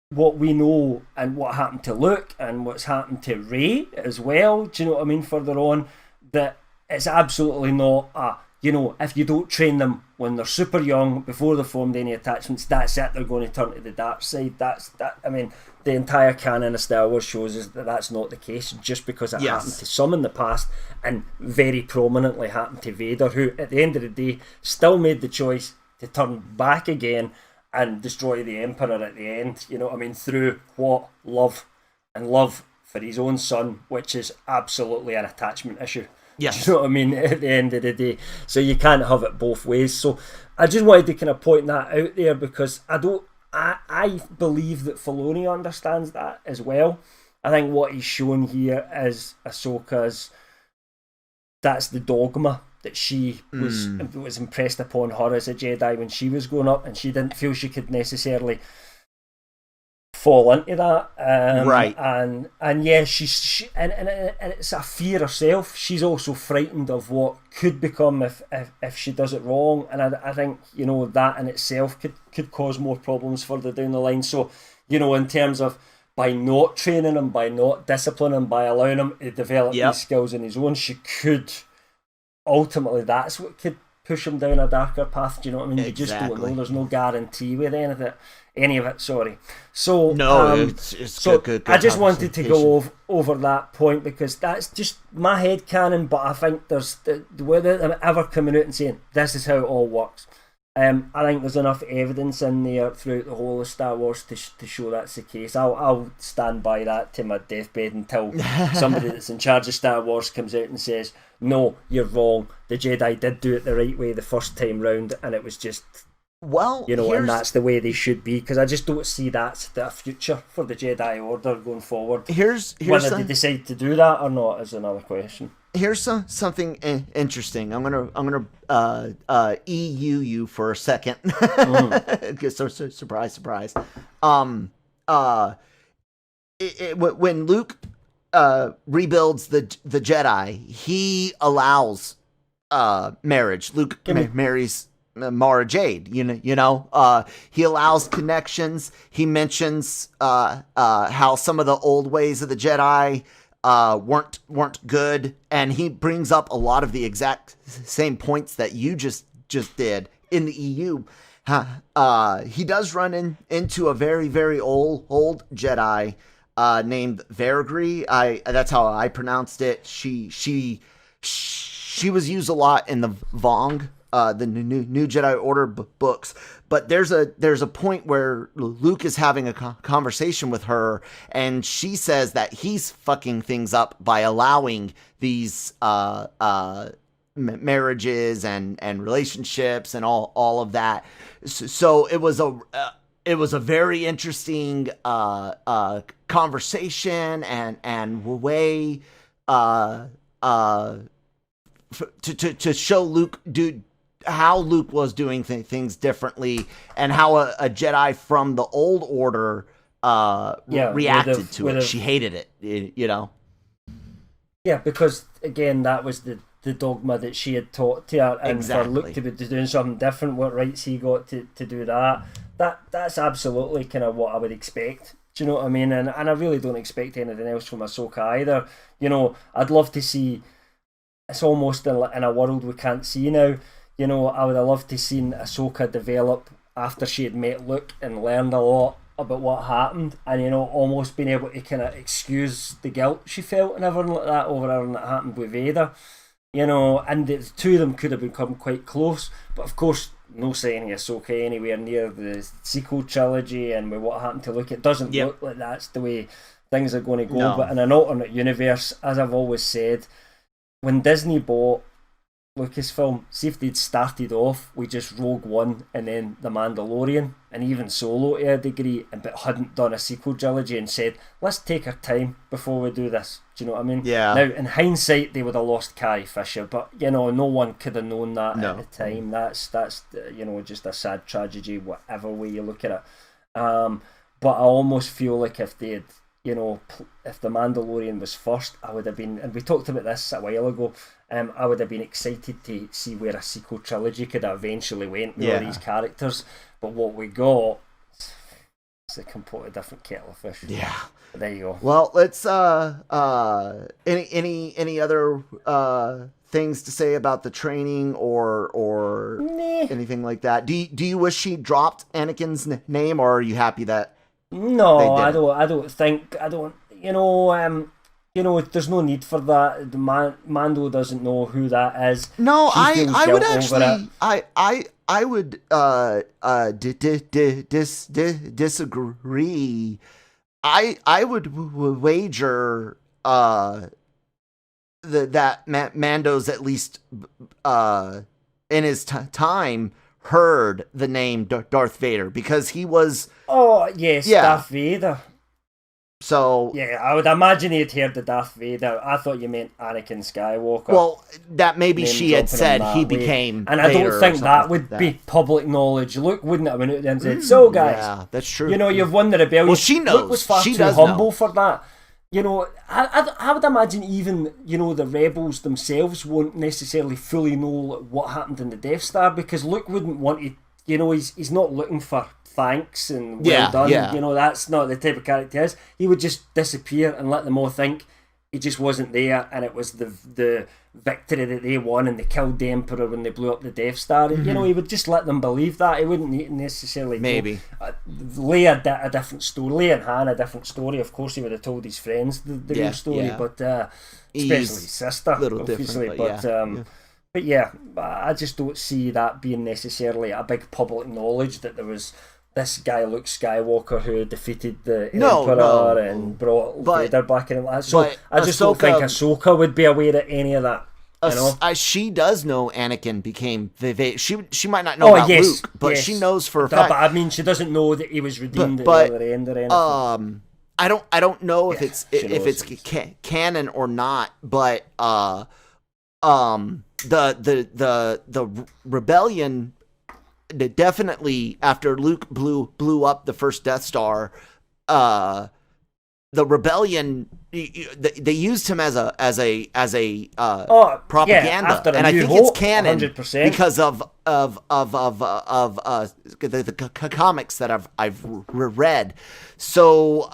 what we know and what happened to Luke and what's happened to Rey as well, do you know what I mean, further on, that it's absolutely not a you know, if you don't train them when they're super young, before they've formed any attachments, that's it, they're going to turn to the dark side. I mean, the entire canon of Star Wars shows us that that's not the case, just because it happened to some in the past, and very prominently happened to Vader, who at the end of the day still made the choice to turn back again and destroy the Emperor at the end, you know what I mean, through what? Love for his own son, which is absolutely an attachment issue. Yes. Do you know what I mean? At the end of the day. So you can't have it both ways. So I just wanted to kind of point that out there, because I believe that Filoni understands that as well. I think what he's shown here is Ahsoka's, that's the dogma that she was impressed upon her as a Jedi when she was growing up, and she didn't feel she could necessarily fall into that, right? And yeah, she and it's a fear herself. She's also frightened of what could become if she does it wrong, and I think, you know, that in itself could cause more problems further down the line. So, you know, in terms of, by not training him, by not disciplining him, by allowing him to develop these skills on his own, she could ultimately, that's what could push him down a darker path. Do you know what I mean? Exactly. You just don't know. There's no guarantee with any of it. Sorry. So no, it's so good. I just wanted to go over that point, because that's just my head canon. But I think there's without them ever coming out and saying this is how it all works. I think there's enough evidence in there throughout the whole of Star Wars to show that's the case. I'll stand by that to my deathbed until somebody that's in charge of Star Wars comes out and says, no, you're wrong. The Jedi did do it the right way the first time round, and it was just, well, you know, and that's the way they should be, because I just don't see that's the future for the Jedi Order going forward. Here's whether they decide to do that or not is another question. Here's something interesting. I'm gonna EU you for a second. So surprise. When Luke rebuilds the Jedi, he allows marriage. Luke marries Mara Jade. You know. He allows connections. He mentions how some of the old ways of the Jedi weren't good, and he brings up a lot of the exact same points that you just did in the EU. He does run into a very, very old Jedi named Vergri. That's how I pronounced it. She was used a lot in the Vong, the new Jedi Order books. But there's a point where Luke is having a conversation with her, and she says that he's fucking things up by allowing these marriages and relationships and all of that. So it was a very interesting conversation and way to show Luke how Luke was doing things differently, and how a Jedi from the old order reacted to it. She hated it, you know. Yeah, because again, that was the dogma that she had taught to her, and for Luke to be doing something different, what rights he got to do that's absolutely kind of what I would expect. Do you know what I mean? And I really don't expect anything else from Ahsoka either. You know, I'd love to see, it's almost in a world we can't see now. You know, I would have loved to seen Ahsoka develop after she had met Luke and learned a lot about what happened, and, you know, almost being able to kind of excuse the guilt she felt and everything like that over everything that happened with Vader. You know, and the two of them could have become quite close, but of course, no sign of Ahsoka anywhere near the sequel trilogy, and with what happened to Luke, it doesn't look like that's the way things are going to go. No. But in an alternate universe, as I've always said, when Disney bought Lucasfilm, see if they'd started off with just Rogue One and then The Mandalorian and even Solo to a degree, but hadn't done a sequel trilogy and said, let's take our time before we do this. Do you know what I mean? Yeah. Now, in hindsight, they would have lost Carrie Fisher, but, you know, no one could have known that at the time. That's you know, just a sad tragedy, whatever way you look at it. But I almost feel like if they had, you know, if The Mandalorian was first, I would have been, and we talked about this a while ago, I would have been excited to see where a sequel trilogy could have eventually went with all these characters. But what we got, it's a completely different kettle of fish. Yeah. But there you go. Well, let's any other things to say about the training or anything like that? Do you wish she dropped Anakin's name, or are you happy that? No, I don't. I don't think. I don't. There's no need for that. Mando doesn't know who that is. No, She feels I would guilt over actually, it. I would disagree. I would wager that Mando's at least in his time heard the name Darth Vader, because he was. Oh yes, Darth Vader. So yeah, I would imagine he'd heard the Darth Vader. I thought you meant Anakin Skywalker. Well, that maybe she had said he became, and I don't think that would be public knowledge. Luke wouldn't have went out there and said, "So guys, yeah, that's true. You've won the rebellion." Well, she knows. Luke was far too humble for that. I would imagine even the rebels themselves won't necessarily fully know what happened in the Death Star, because Luke wouldn't want to. He's not looking for thanks and well done. Yeah. That's not the type of character he is. He would just disappear and let them all think he just wasn't there, and it was the victory that they won, and they killed the Emperor when they blew up the Death Star. Mm-hmm. He would just let them believe that. He wouldn't necessarily maybe Leia a different story. Leia and Han a different story. Of course, he would have told his friends the real story, but especially his sister, a little obviously. Different, but yeah, I just don't see that being necessarily a big public knowledge that there was this guy Luke Skywalker who defeated the Emperor and brought Vader back in. So I just don't think Ahsoka would be aware of any of that. She does know Anakin became Vader. She might not know about Luke, but she knows for a fact. But I mean, she doesn't know that he was redeemed at the other end or anything. I don't know if it's canon or not, but the rebellion. Definitely after Luke blew up the first Death Star, the rebellion, they used him as a propaganda, and I think it's canon 100%. Because of the comics that I've read. So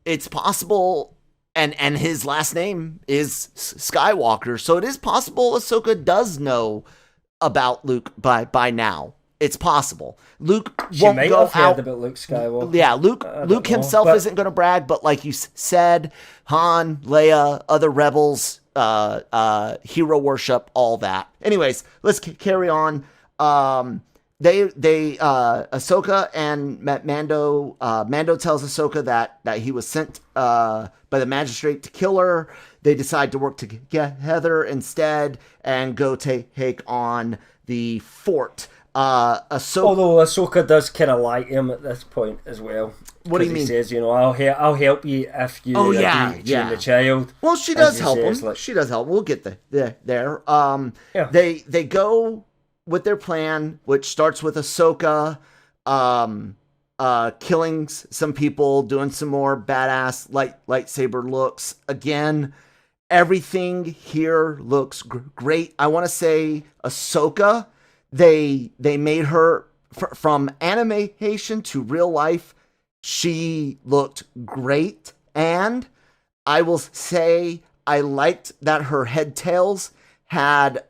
it's possible, and his last name is Skywalker, so it is possible Ahsoka does know about Luke by now. It's possible. Luke won't go out about Luke Skywalker. Yeah, Luke himself isn't going to brag, but like you said, Han, Leia, other rebels, hero worship, all that. Anyways, let's carry on. Ahsoka and Mando. Mando tells Ahsoka that he was sent by the magistrate to kill her. They decide to work together instead and go take on the fort. Although Ahsoka does kind of lie to him at this point as well. What do you mean? He says, I'll help you if you train the child. Well, she does help him. She does help. We'll get there. They go with their plan, which starts with Ahsoka killing some people, doing some more badass lightsaber looks. Again, everything here looks great. I want to say Ahsoka, they made her from animation to real life. She looked great, and I will say I liked that her head tails had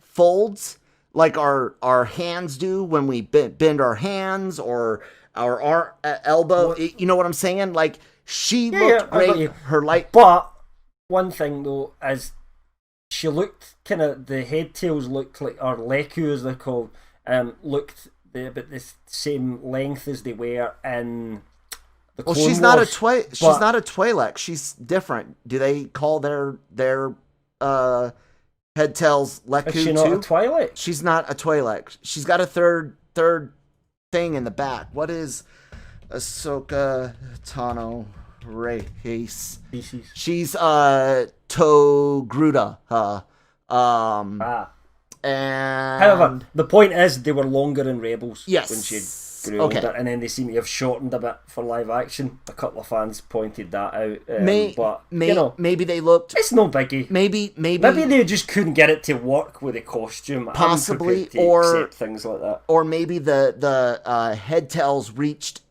folds like our hands do when we bend our hands or our elbow. You know what I'm saying? Like, she looked great. Her light. But one thing though is she looked kind of, the head tails looked like, or leku as they're called, looked about the same length as they were in the Clone Wars. She's not a Twi'lek. She's different. Do they call their head tails leku too? Is she not a Twi'lek? She's not a Twi'lek. She's got a third thing in the back. What is Ahsoka Tano race? Species. She's Togruta. And however, the point is they were longer in Rebels. Yes. When she grew older, and then they seem to have shortened a bit for live action. A couple of fans pointed that out. Maybe they looked. It's no biggie. Maybe they just couldn't get it to work with the costume. Possibly, or things like that. Or maybe the head tails reached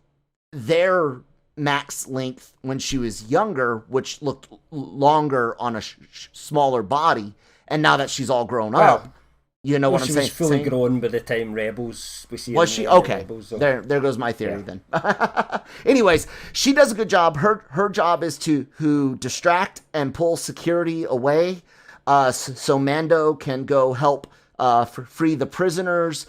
their max length when she was younger, which looked longer on a smaller body, and now that she's all grown up, you know what I'm saying? She was fully grown by the time Rebels. We see. Was she? Okay. Rebels, so. There goes my theory then. Anyways, she does a good job. Her job is to distract and pull security away, so Mando can go help free the prisoners.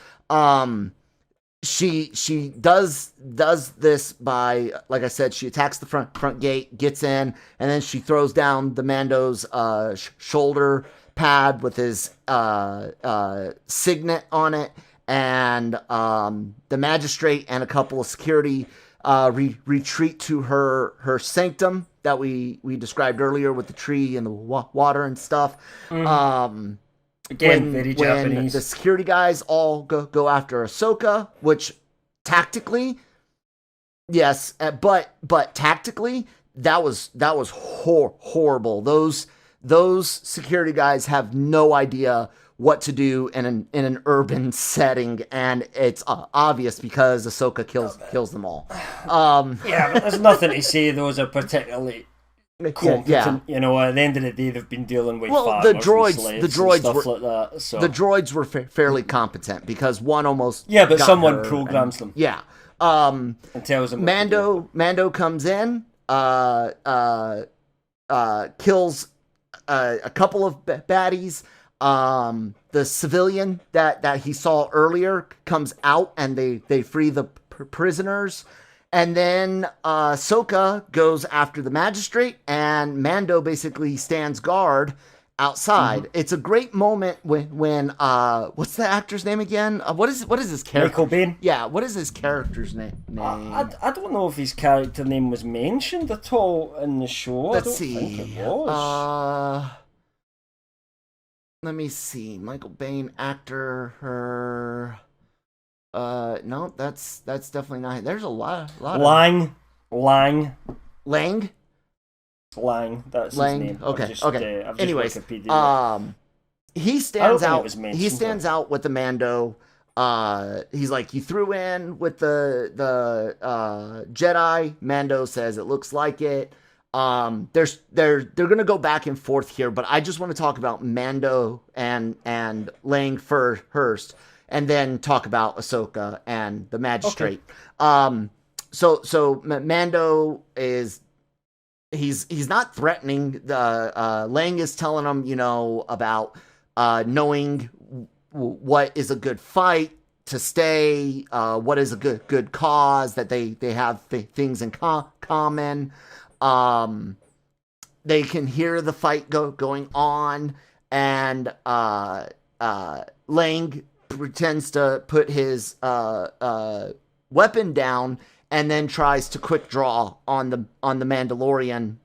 She does this by, like I said, she attacks the front gate, gets in, and then she throws down the Mando's shoulder pad with his signet on it, and the magistrate and a couple of security retreat to her sanctum that we described earlier with the tree and the water and stuff. Again, very Japanese. When the security guys all go after Ahsoka, which tactically, yes, but tactically that was horrible. Those security guys have no idea what to do in an urban setting, and it's obvious because Ahsoka kills them all. Yeah, but there's nothing to say those are particularly competent. Yeah. You know, at the end of the day, they've been dealing with the droids and stuff were like that. So. The droids were fairly competent because one almost but someone her, programs them. Yeah. And tells them. Mando comes in, kills a couple of baddies. The civilian that he saw earlier comes out, and they free the prisoners. And then Ahsoka goes after the magistrate, and Mando basically stands guard outside. Mm-hmm. It's a great moment when what's the actor's name again? What is his character? Michael Biehn. Yeah, what is his character's name? I don't know if his character name was mentioned at all in the show. Let's see. Think it was. Let me see. Michael Biehn, actor, her. No, that's definitely not. There's a lot Lang. Lang. That's Lang. his name. Okay. I've Anyways, Wikipedia. he stands out. He stands out with the Mando. He's like, you threw in with the Jedi. Mando says it looks like it. They're gonna go back and forth here, but I just want to talk about Mando and Lang first. And then talk about Ahsoka and the magistrate. Okay. So Mando is he's not threatening. Lang is telling him, about knowing what is a good fight to stay, what is a good cause, that they have things in common. They can hear the fight going on, and Lang pretends to put his weapon down, and then tries to quick draw on the Mandalorian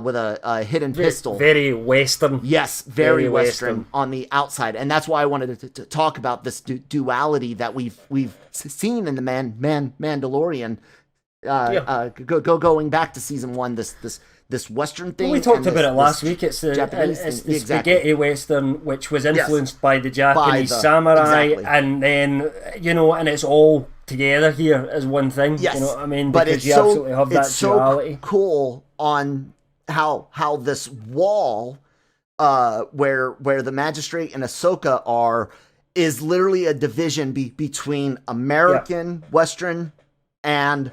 with a hidden pistol. Very Western. Yes, very Western on the outside, and that's why I wanted to talk about this duality that we've seen in the Mandalorian. Going back to season 1, this Western thing. We talked about it last week. It's the spaghetti Western, which was influenced by the Japanese samurai, and then and it's all together here as one thing. Yes. You know what I mean? But because you absolutely have that duality. So cool on how this wall, where the magistrate and Ahsoka are, is literally a division between American Western and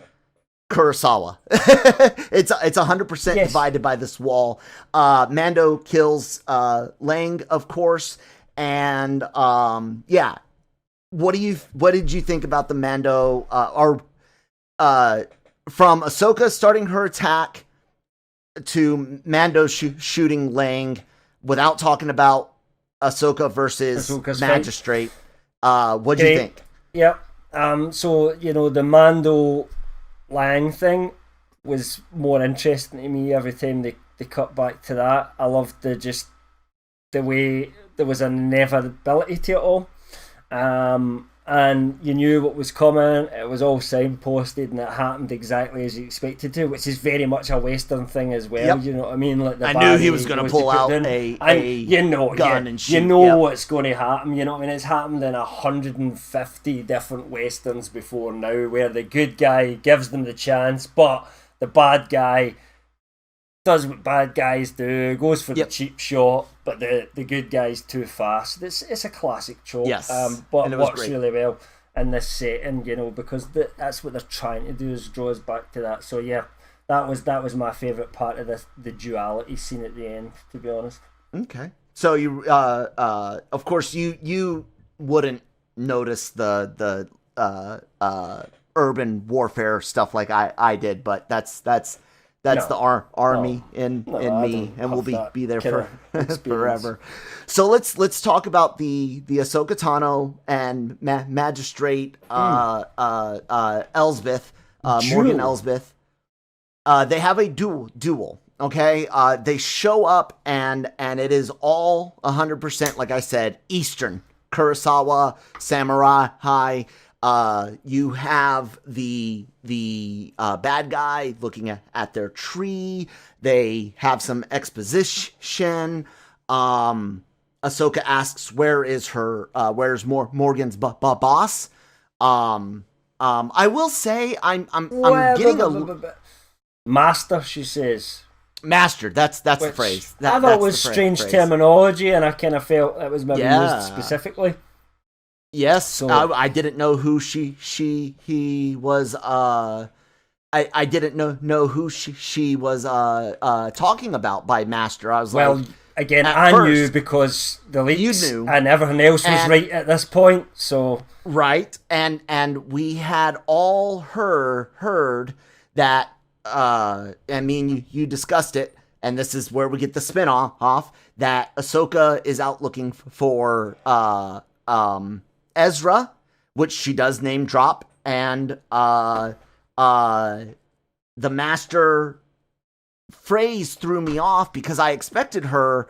Kurosawa. It's 100% divided by this wall. Mando kills Lang, of course, and what did you think about the Mando from Ahsoka starting her attack to Mando shooting Lang without talking about Ahsoka versus Ahsoka's magistrate? What do you think? Yep. So the Mando Lang thing was more interesting to me every time they cut back to that. I loved the way there was an inevitability to it all, and you knew what was coming. It was all signposted, and it happened exactly as you expected to, which is very much a Western thing as well. Yep. You know what I mean? Like I knew he was going to pull out a gun and shoot. You know what's going to happen. You know what I mean? It's happened in 150 different Westerns before now, where the good guy gives them the chance, but the bad guy does what bad guys do, goes for Yep. the cheap shot, but the good guy's too fast. It's a classic trope, Yes, but and it it was works great. really well in this setting, you know, because that's what they're trying to do, is draw us back to that. So yeah, that was my favourite part of the duality scene at the end, to be honest. Okay. So you, of course, you wouldn't notice the urban warfare stuff like I did, but that's No. the army No. in No, I me, don't and we'll have that be there kinda for experience. forever. So let's talk about the Ahsoka Tano and Magistrate Elsbeth, Morgan Jewel. Elsbeth. They have a duel. Okay, they show up and it is all 100%, like I said, Eastern Kurosawa samurai high. You have the bad guy looking at their tree. They have some exposition. Ahsoka asks, where's Morgan's boss? I will say I'm getting a Master, she says. master. That's the Which phrase. I thought That's was the strange phrase. terminology, and I kind of felt it was maybe Yeah. used specifically. Yes, So I didn't know who he was. I didn't know who she was talking about by master. I was well, like, again, at I knew first, because the leaks knew. and everything else was And- right at this point. So right, and we had all heard that. I mean, you discussed it, and this is where we get the spin off that Ahsoka is out looking for Ezra, which she does name drop, and the master phrase threw me off because I expected her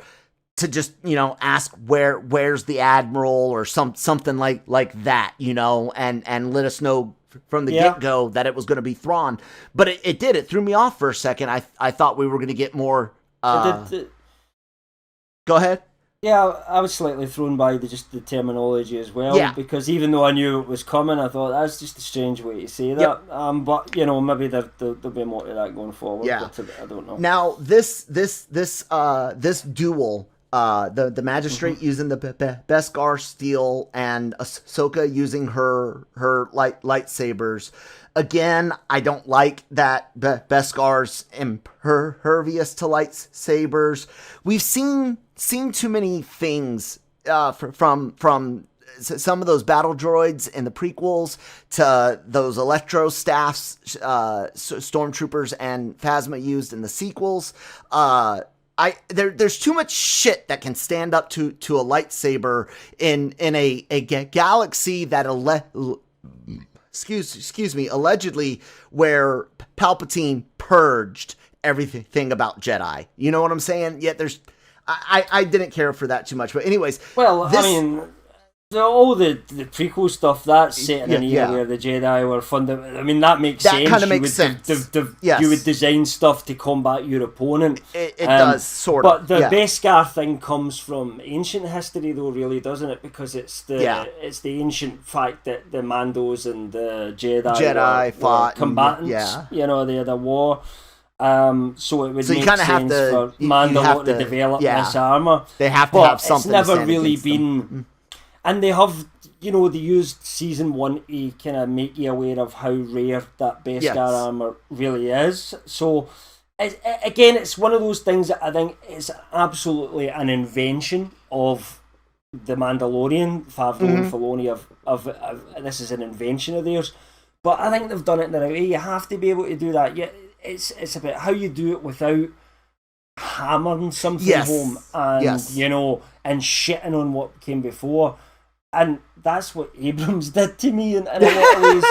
to just, ask where's the admiral or something like that, and let us know from the get-go that it was going to be Thrawn. But it did. It threw me off for a second. I thought we were going to get more. Go ahead. yeah, I was slightly thrown by just the terminology as well. Yeah. Because even though I knew it was coming, I thought that's just a strange way to say that. Yep. But maybe there'll be more to that going forward. Yeah. But I don't know. Now this duel, the magistrate using the Beskar steel and Ahsoka using her lightsabers. Again, I don't like that Beskar's impervious to lightsabers. We've seen too many things from some of those battle droids in the prequels to those electro staffs, stormtroopers and Phasma used in the sequels. There's too much shit that can stand up to a lightsaber in a galaxy that allegedly where Palpatine purged everything about Jedi. You know what I'm saying? Yet I didn't care for that too much. But anyways, Well, I mean, all the prequel stuff, that's set in an era Yeah. where the Jedi were fundamental. I mean, that makes That sense. kinda makes sense. Yes. You would design stuff to combat your opponent. It does, sort of. But the yeah. Beskar thing comes from ancient history, though, really, doesn't it? Because it's the ancient fact that the Mandos and the Jedi fought were combatants. They had a war. So it would make kinda have sense to- for you Mandalorian have to to- develop yeah. this armor. They have to But have something. It's never to stand really against them. been, and they have, they used season 1 to kind of make you aware of how rare that Beskar Yes. armor really is. So, it's one of those things that I think is absolutely an invention of the Mandalorian. Favreau and Filoni of this is an invention of theirs. But I think they've done it in the right way. You have to be able to do that. It's about how you do it without hammering something Yes. home and Yes. and shitting on what came before. And that's what Abrams did to me in a lot of ways,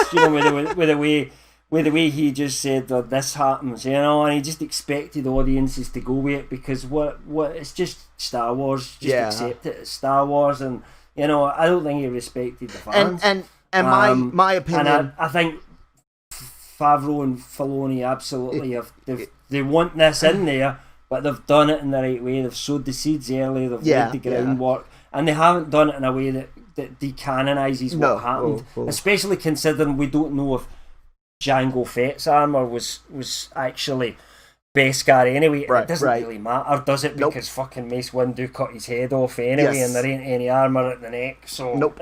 with the way he just said that this happens, and he just expected audiences to go with it because what it's just Star Wars, just accept it as Star Wars, and I don't think he respected the fans. And my opinion, and I think Favreau and Filoni absolutely they want this in there, but they've done it in the right way. They've sowed the seeds early. They've laid the groundwork, and they haven't done it in a way that decanonizes what happened. Especially considering we don't know if Jango Fett's armor was actually Beskar anyway. Right, It doesn't right. really matter, does it? Nope. Because fucking Mace Windu cut his head off anyway, Yes. and there ain't any armor at the neck, so Nope.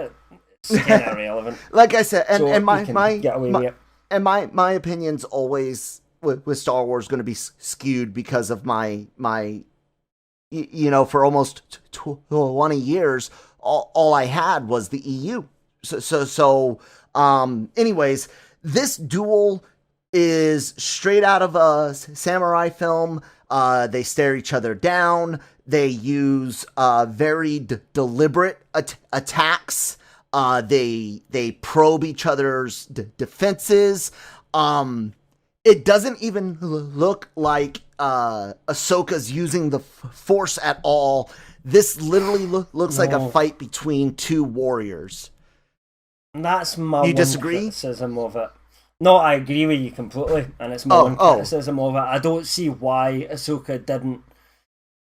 it's kind of irrelevant. Like I said, So and you can get away with it. my opinion's always with Star Wars going to be skewed because of my for almost 20 years, all I had was the EU. So anyways, this duel is straight out of a samurai film. They stare each other down. They use very deliberate attacks. They probe each other's defenses. It doesn't even look like Ahsoka's using the Force at all. This literally looks like a fight between two warriors. That's my You one disagree? criticism of it. No, I agree with you completely, and it's my one criticism of it. I don't see why Ahsoka didn't.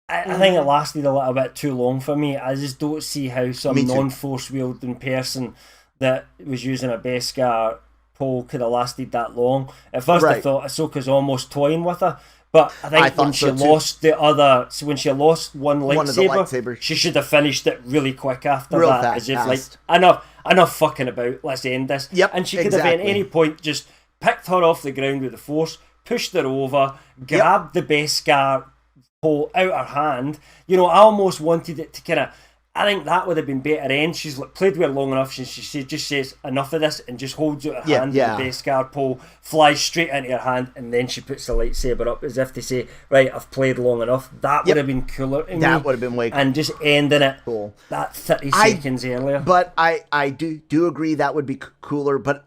I think it lasted a little bit too long for me. I just don't see how some non-force wielding person that was using a Beskar pole could have lasted that long. At first, I thought Ahsoka's almost toying with her, but I think when she lost when she lost one lightsaber, she should have finished it really quick after that. Fast, as if like enough fucking about. Let's end this. Yep, and she could have at any point just picked her off the ground with the Force, pushed her over, grabbed the Beskar pole out her hand. I almost wanted it to kind of. I think that would have been better end. She's played with her long enough. She just says enough of this and just holds out her hand. The Beskar pole flies straight into her hand, and then she puts the lightsaber up as if to say, "Right, I've played long enough." That would have been cooler to me. That would have been way cool. And just ending it cool. That 30 seconds earlier. But I do agree that would be cooler. But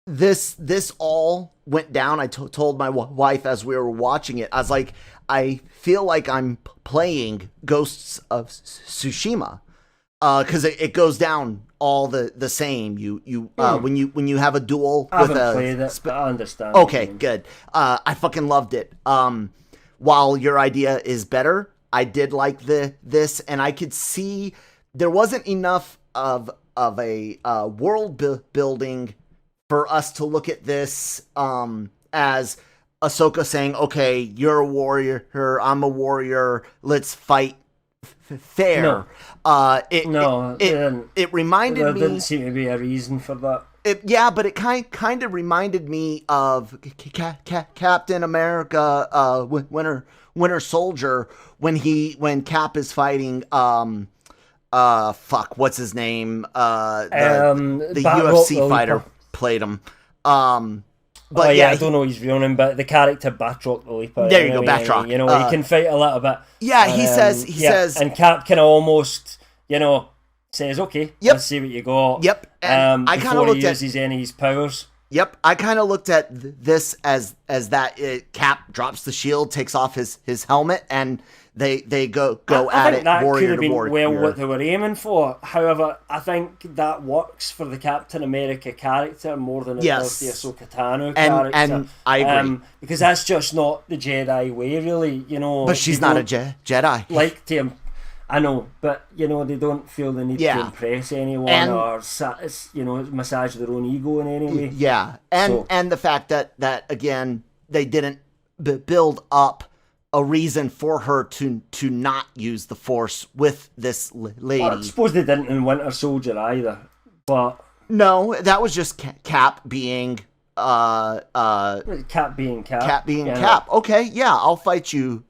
this all went down. I told my wife as we were watching it, I was like, I feel like I'm playing Ghosts of Tsushima, because it goes down all the same. When you have a duel I with haven't played it, but I understand. Okay, good. I fucking loved it. While your idea is better, I did like this, and I could see there wasn't enough of a world building for us to look at this as Ahsoka saying, "Okay, you're a warrior, I'm a warrior. Let's fight fair." No. It reminded me. There didn't seem to be a reason for that. But it kind of reminded me of Captain America, Winter Soldier, when Cap is fighting. What's his name? The UFC fighter played him. But I don't know his real name, but the character Batroc the Leaper. There you go, Batroc. He can fight a little bit. Yeah, he says, and Cap kind of almost, says, "Okay, let's see what you got." Yep. And I kind of looked at uses any of his powers. Yep, I kind of looked at this as that Cap drops the shield, takes off his helmet, and they go at it, that warrior could have to been warrior. what they were aiming for. However, I think that works for the Captain America character more than it does the Ahsoka Tano character. And I agree. Because that's just not the Jedi way, really. But she's not a Jedi. Like to I know, but they don't feel the need to impress anyone or massage their own ego in any way. Yeah, and the fact that again they didn't build up a reason for her to not use the Force with this lady. Well, I suppose they didn't in Winter Soldier either, but no, that was just Cap being Cap being Cap. Cap being Cap. Okay, yeah, I'll fight you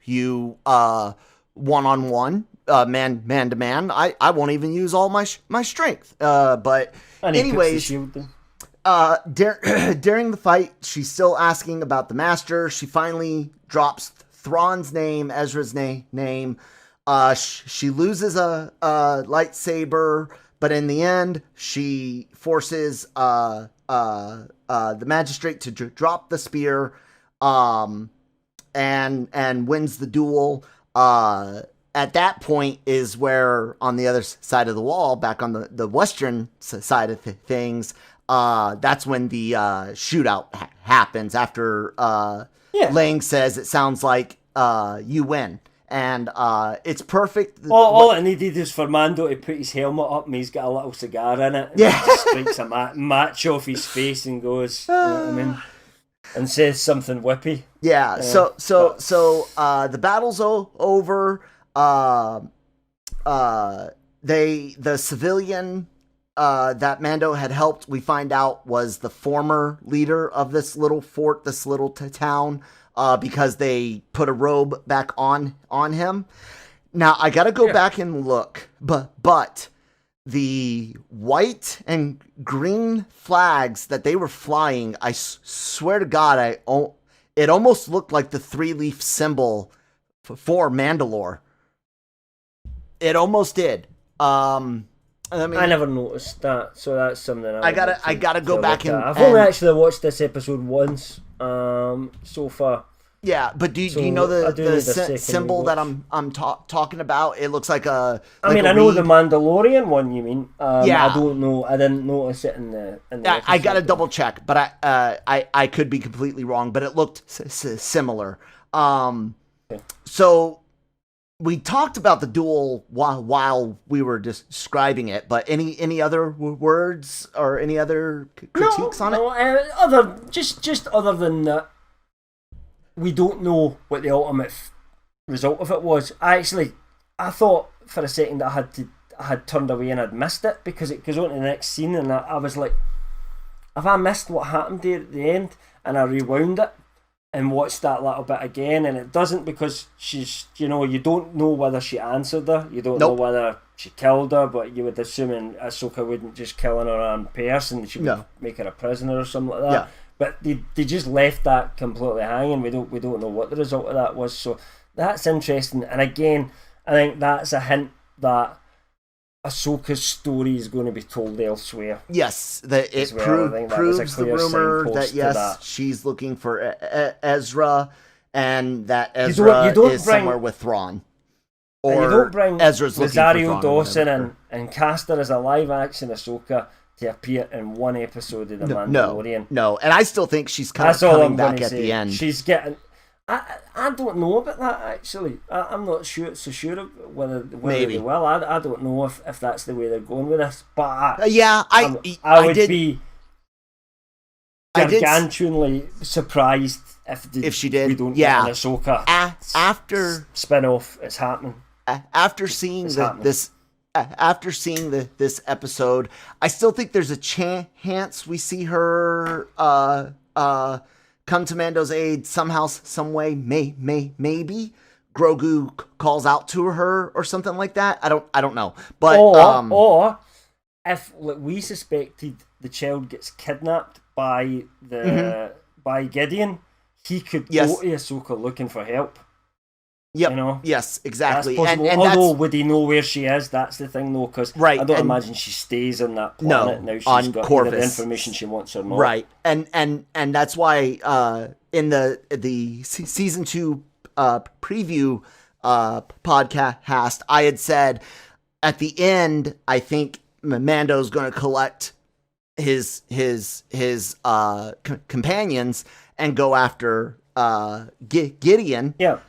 one-on-one. Man to man. I won't even use all my strength. But anyways, during the fight, she's still asking about the Master. She finally drops Thrawn's name, Ezra's name. She loses a lightsaber, but in the end, she forces the magistrate to drop the spear, and wins the duel. At that point is where, on the other side of the wall, back on the western side of things, that's when the shootout happens after Lang says, "It sounds like you win." And it's perfect. All it needed is for Mando to put his helmet up and he's got a little cigar in it. And he just strikes a match off his face and goes, you know what I mean? and says something whippy. Yeah. So the battle's over. The civilian that Mando had helped, we find out, was the former leader of this little fort, this little town, because they put a robe back on him. Now I gotta go back and look, but the white and green flags that they were flying, I swear to God, it almost looked like the 3-leaf symbol for Mandalore. It almost did. I never noticed that, so that's something I gotta go back and I've only actually watched this episode once so far. Yeah, but do you know the symbol that I'm talking about? It looks like a. I mean, I know the Mandalorian one. You mean? Yeah. I don't know. I didn't notice it in the I gotta double check, but I could be completely wrong. But it looked similar. Okay. So we talked about the duel while we were describing it. But any other words or any other critiques on it? No, just other than that. We don't know what the ultimate result of it was. I thought for a second that I had turned away and I'd missed it, because it goes on to the next scene, and I was like, have I missed what happened there at the end? And I rewound it and watched that little bit again, and it doesn't, because she's, you don't know whether she answered her, you don't know whether she killed her, but you would assume Ahsoka wouldn't just kill her in person, she would make her a prisoner or something like that. Yeah. But they just left that completely hanging. We don't know what the result of that was. So that's interesting. And again, I think that's a hint that Ahsoka's story is going to be told elsewhere. Yes, that it proves the rumor that she's looking for Ezra, and that Ezra is somewhere with Thrawn. Or you don't bring Ezra's Rosario Dawson and cast her as a live action Ahsoka to appear in one episode of The Mandalorian. No, and I still think she's kind of coming back at the end. She's getting. I don't know about that, actually. I'm not sure of whether Maybe. They will. I don't know if that's the way they're going with this. But I would be gargantuanly surprised if she did. We don't get an Ahsoka after spin-off. It's happening. After seeing this episode, I still think there's a chance we see her come to Mando's aid somehow, some way. Maybe Grogu calls out to her or something like that. I don't know. But or if we suspected the child gets kidnapped by by Gideon, he could go to Ahsoka looking for help. Yep. Yes, exactly. And although would he know where she is? That's the thing, though, because I don't imagine she stays on that planet now. She's got either the information she wants or not. Right, and that's why in the season 2 preview podcast, I had said at the end, I think Mando's going to collect his companions and go after Gideon. Yeah.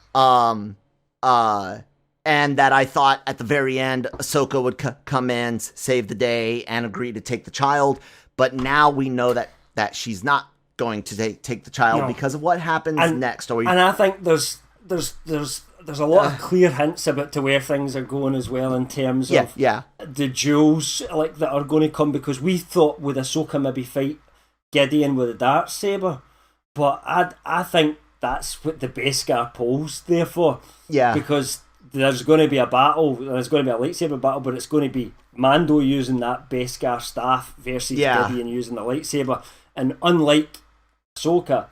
And that I thought at the very end Ahsoka would come in, save the day, and agree to take the child. But now we know that she's not going to take the child because of what happens next. And I think there's a lot of clear hints about to where things are going as well, in terms of the duels that are going to come, because we thought with Ahsoka maybe fight Gideon with a dartsaber, but I think that's what the Beskar pole's there for. Yeah. Because there's going to be a battle, there's going to be a lightsaber battle, but it's going to be Mando using that Beskar staff versus Gideon using the lightsaber. And unlike Ahsoka,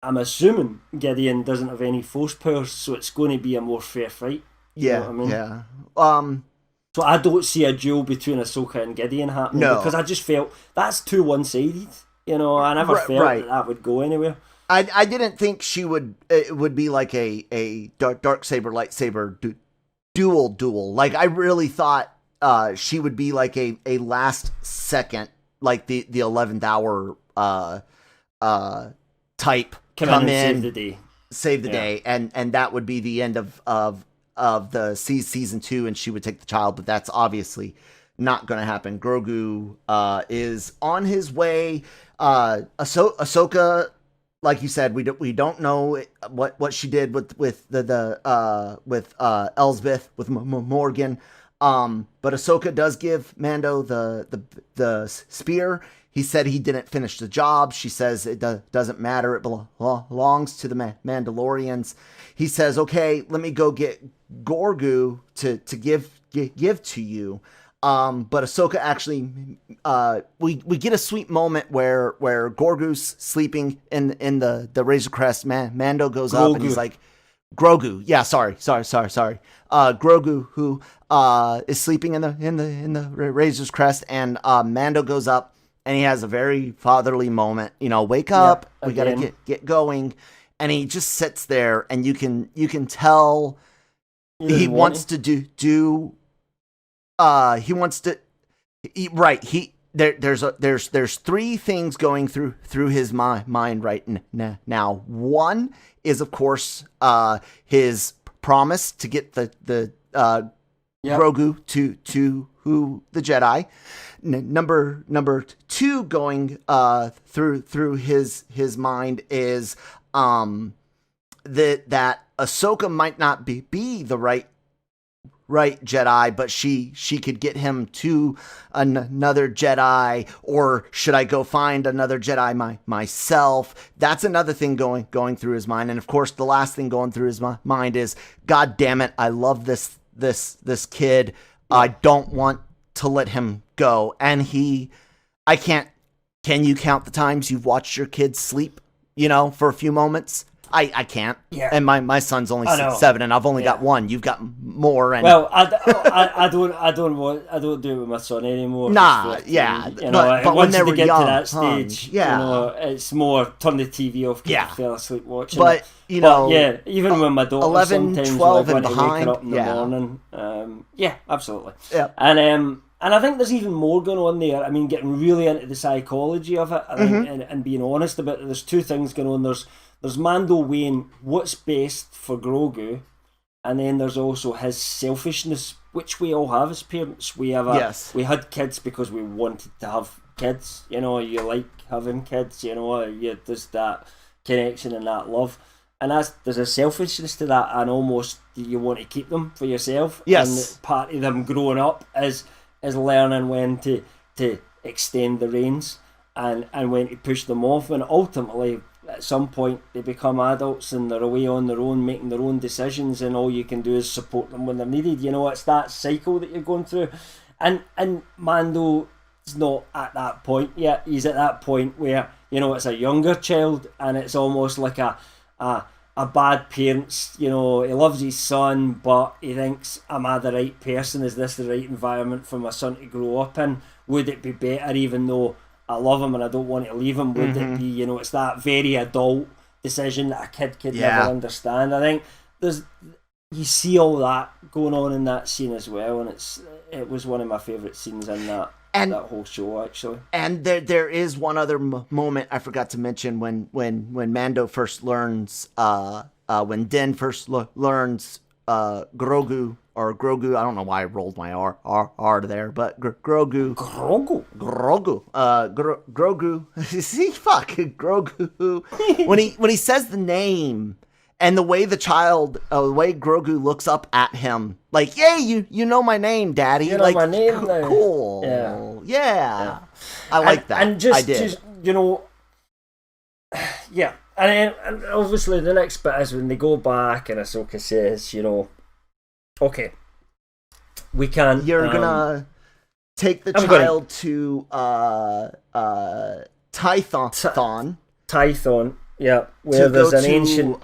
I'm assuming Gideon doesn't have any force powers, so it's going to be a more fair fight. You know what I mean? Yeah. So I don't see a duel between Ahsoka and Gideon happening, because I just felt that's too one-sided. I never felt that would go anywhere. I didn't think it would be like a dark saber lightsaber duel. Like, I really thought she would be like a last second, like the 11th hour type, come in, save the day, and that would be the end of the season 2, and she would take the child. But that's obviously not going to happen. Grogu is on his way. Ahsoka like you said, we don't know what she did with Elsbeth, with Morgan. But Ahsoka does give Mando the spear. He said he didn't finish the job. She says it doesn't matter. It belongs to the Mandalorians. He says, okay, let me go get Grogu to give to you. But Ahsoka actually, we get a sweet moment where Grogu's sleeping in the Razor Crest. Mando goes up and he's like, Grogu. Yeah, sorry. Grogu, who is sleeping in the Razor's Crest, and Mando goes up and he has a very fatherly moment. Wake up. We gotta get going. And he just sits there, and you can tell he wants to do. He wants to. There's three things going through his mind right now. One is, of course, his promise to get the Grogu to who the Jedi. Number two going through his mind is that Ahsoka might not be the right Jedi, but she could get him to another Jedi, or should I go find another Jedi myself? That's another thing going through his mind. And of course, the last thing going through his mind is, God damn it, I love this kid. I don't want to let him go. And can you count the times you've watched your kids sleep, for a few moments? I can't. Yeah. And my son's only 7, and I've only got one. You've got more. And well, I don't do it with my son anymore. Nah, yeah. But when they were get young, to that stage, it's more turn the TV off, fell asleep watching. But even when my daughter 11, sometimes 12 and behind, wake her up in the morning. Absolutely. Yeah. And I think there's even more going on there. I mean, getting really into the psychology of it, I think, and being honest about it. There's two things going on. There's Mando weighing what's best for Grogu, and then there's also his selfishness, which we all have as parents. We had kids because we wanted to have kids. You like having kids. There's that connection and that love, and there's a selfishness to that, and almost you want to keep them for yourself. Yes, and part of them growing up is learning when to extend the reins and when to push them off, and ultimately at some point they become adults and they're away on their own making their own decisions, and all you can do is support them when they're needed. It's that cycle that you're going through, and Mando is not at that point yet. He's at that point where it's a younger child, and it's almost like a bad parents. He loves his son, but he thinks, am I the right person? Is this the right environment for my son to grow up in? Would it be better, even though I love him and I don't want to leave him? Would it be, it's that very adult decision that a kid could never understand. I think you see all that going on in that scene as well, and it was one of my favourite scenes in that whole show, actually. And there is one other moment I forgot to mention when Mando first learns, when Din first learns Grogu. I don't know why I rolled my R there, but Grogu. See, fuck Grogu. When he says the name, and the way the way Grogu looks up at him, like, yay, you know my name, Daddy. You know my name now. Cool. Yeah. I like that. And just yeah. And obviously the next bit is when they go back and Ahsoka says, okay, we can. You're gonna take the child to Tython. Yeah, where there's an ancient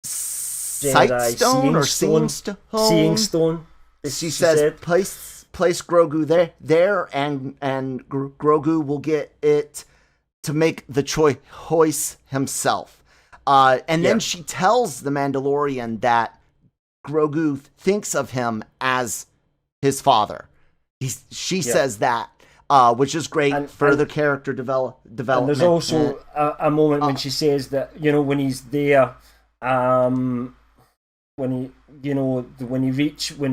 sight stone or seeing stone. Seeing stone. She says, place Grogu there, and Grogu will get it to make the choice himself. And then she tells the Mandalorian that Grogu thinks of him as his father. She says that, which is great. And further character development. And there's also a moment when she says that, when he's there, when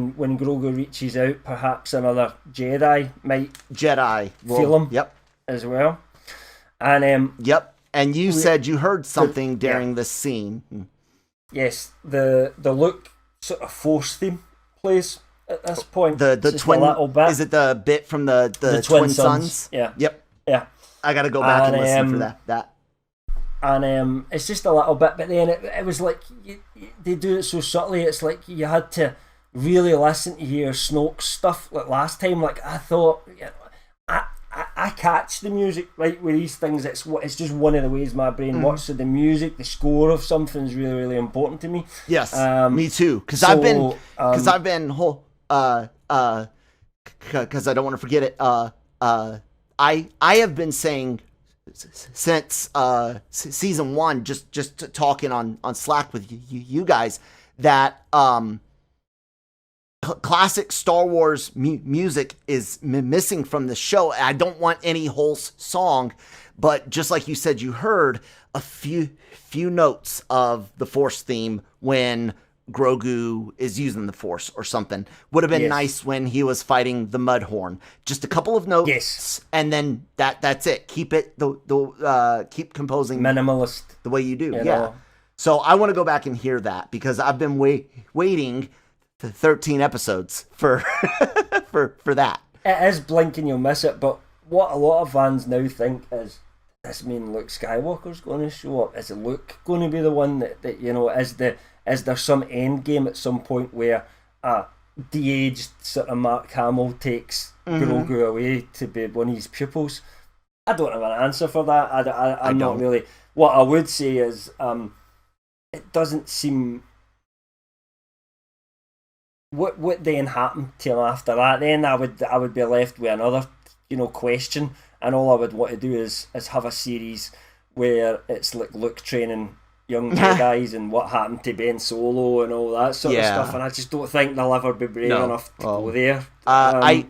Grogu reaches out, perhaps another Jedi might feel him. Yep. As well. And And you said you heard something during this scene. Yes, the Luke sort of Force theme plays at this point. The twin, a little bit. Is it the bit from the twin sons? Yeah. Yep. Yeah. I got to go back and listen for that. And it's just a little bit, but then it was like they do it so subtly. It's like you had to really listen to hear Snoke's stuff. Like last time, like I thought, I catch the music right with these things. It's just one of the ways my brain works. So the music, the score of something is really, really important to me. Yes, me too. Because I've been because I don't want to forget it. I have been saying since season 1, just talking on Slack with you guys, that classic Star Wars music is missing from the show. I don't want any whole song, but just like you said, you heard a few notes of the Force theme when Grogu is using the Force or something. Would have been nice when he was fighting the Mudhorn. Just a couple of notes, and then that's it. Keep it keep composing minimalist the way you do. You know? So I want to go back and hear that because I've been waiting 13 episodes for for that. It is blink and you'll miss it, but what a lot of fans now think is, does this mean Luke Skywalker's going to show up? Is Luke going to be the one that you know, is there some end game at some point where de-aged sort of Mark Hamill takes Grogu away to be one of his pupils? I don't have an answer for that. I'm not really. What I would say is it doesn't seem. What then happened to him after that? Then I would be left with another, question, and all I would want to do is have a series where it's like Luke training young Jedis and what happened to Ben Solo and all that sort of stuff, and I just don't think they'll ever be brave enough to go there. I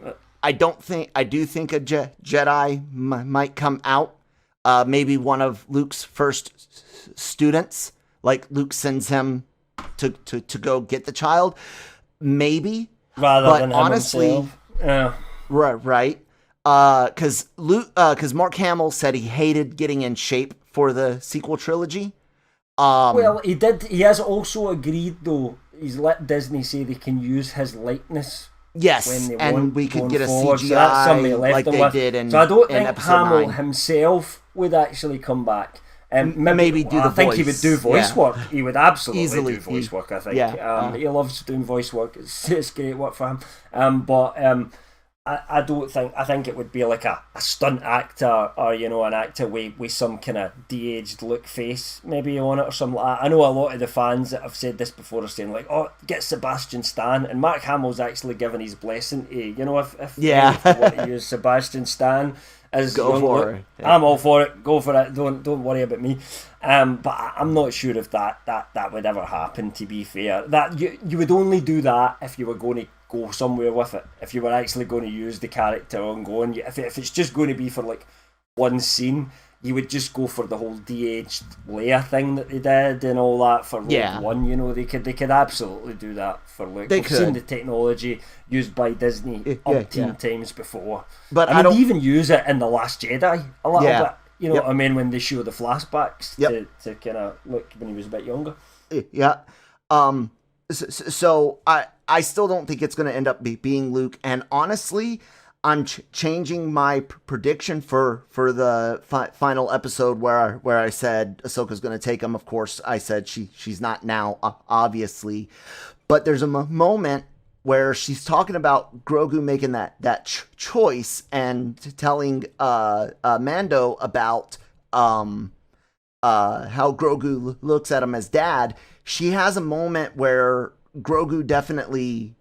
do think a Jedi might come out. Maybe one of Luke's first students, like Luke sends him to go get the child. Maybe, rather than honestly, right? Because Mark Hamill said he hated getting in shape for the sequel trilogy. Well, he did. He has also agreed, though. He's let Disney say they can use his likeness. Yes, when they and we could get a forward. CGI like they did in. So I don't think Hamill 9. himself would actually come back. Maybe do the voice. I think he would do voice work. He would absolutely Easily do voice work, I think. Yeah. He loves doing voice work. It's great work for him. But I don't think... I think it would be like a stunt actor or, an actor with some kind of de-aged look face maybe on it or something like that. I know a lot of the fans that have said this before are saying like, oh, get Sebastian Stan. And Mark Hamill's actually given his blessing to, if you want to use Sebastian Stan... Go for it. Yeah. I'm all for it. Go for it. Don't worry about me. But I'm not sure if that would ever happen. To be fair, that you would only do that if you were going to go somewhere with it. If you were actually going to use the character ongoing. If it's just going to be for like one scene, you would just go for the whole de-aged Leia thing that they did and all that for Rogue One. They could absolutely do that for Luke. We've seen the technology used by Disney umpteen times before. But I mean, they even use it in The Last Jedi a little bit. You know what I mean? When they show the flashbacks to kind of Luke when he was a bit younger. Yeah. So I still don't think it's going to end up being Luke. And honestly, I'm changing my prediction for the final episode where I said Ahsoka's going to take him. Of course, I said she's not now, obviously. But there's a moment where she's talking about Grogu making that choice and telling Mando about how Grogu looks at him as dad. She has a moment where Grogu definitely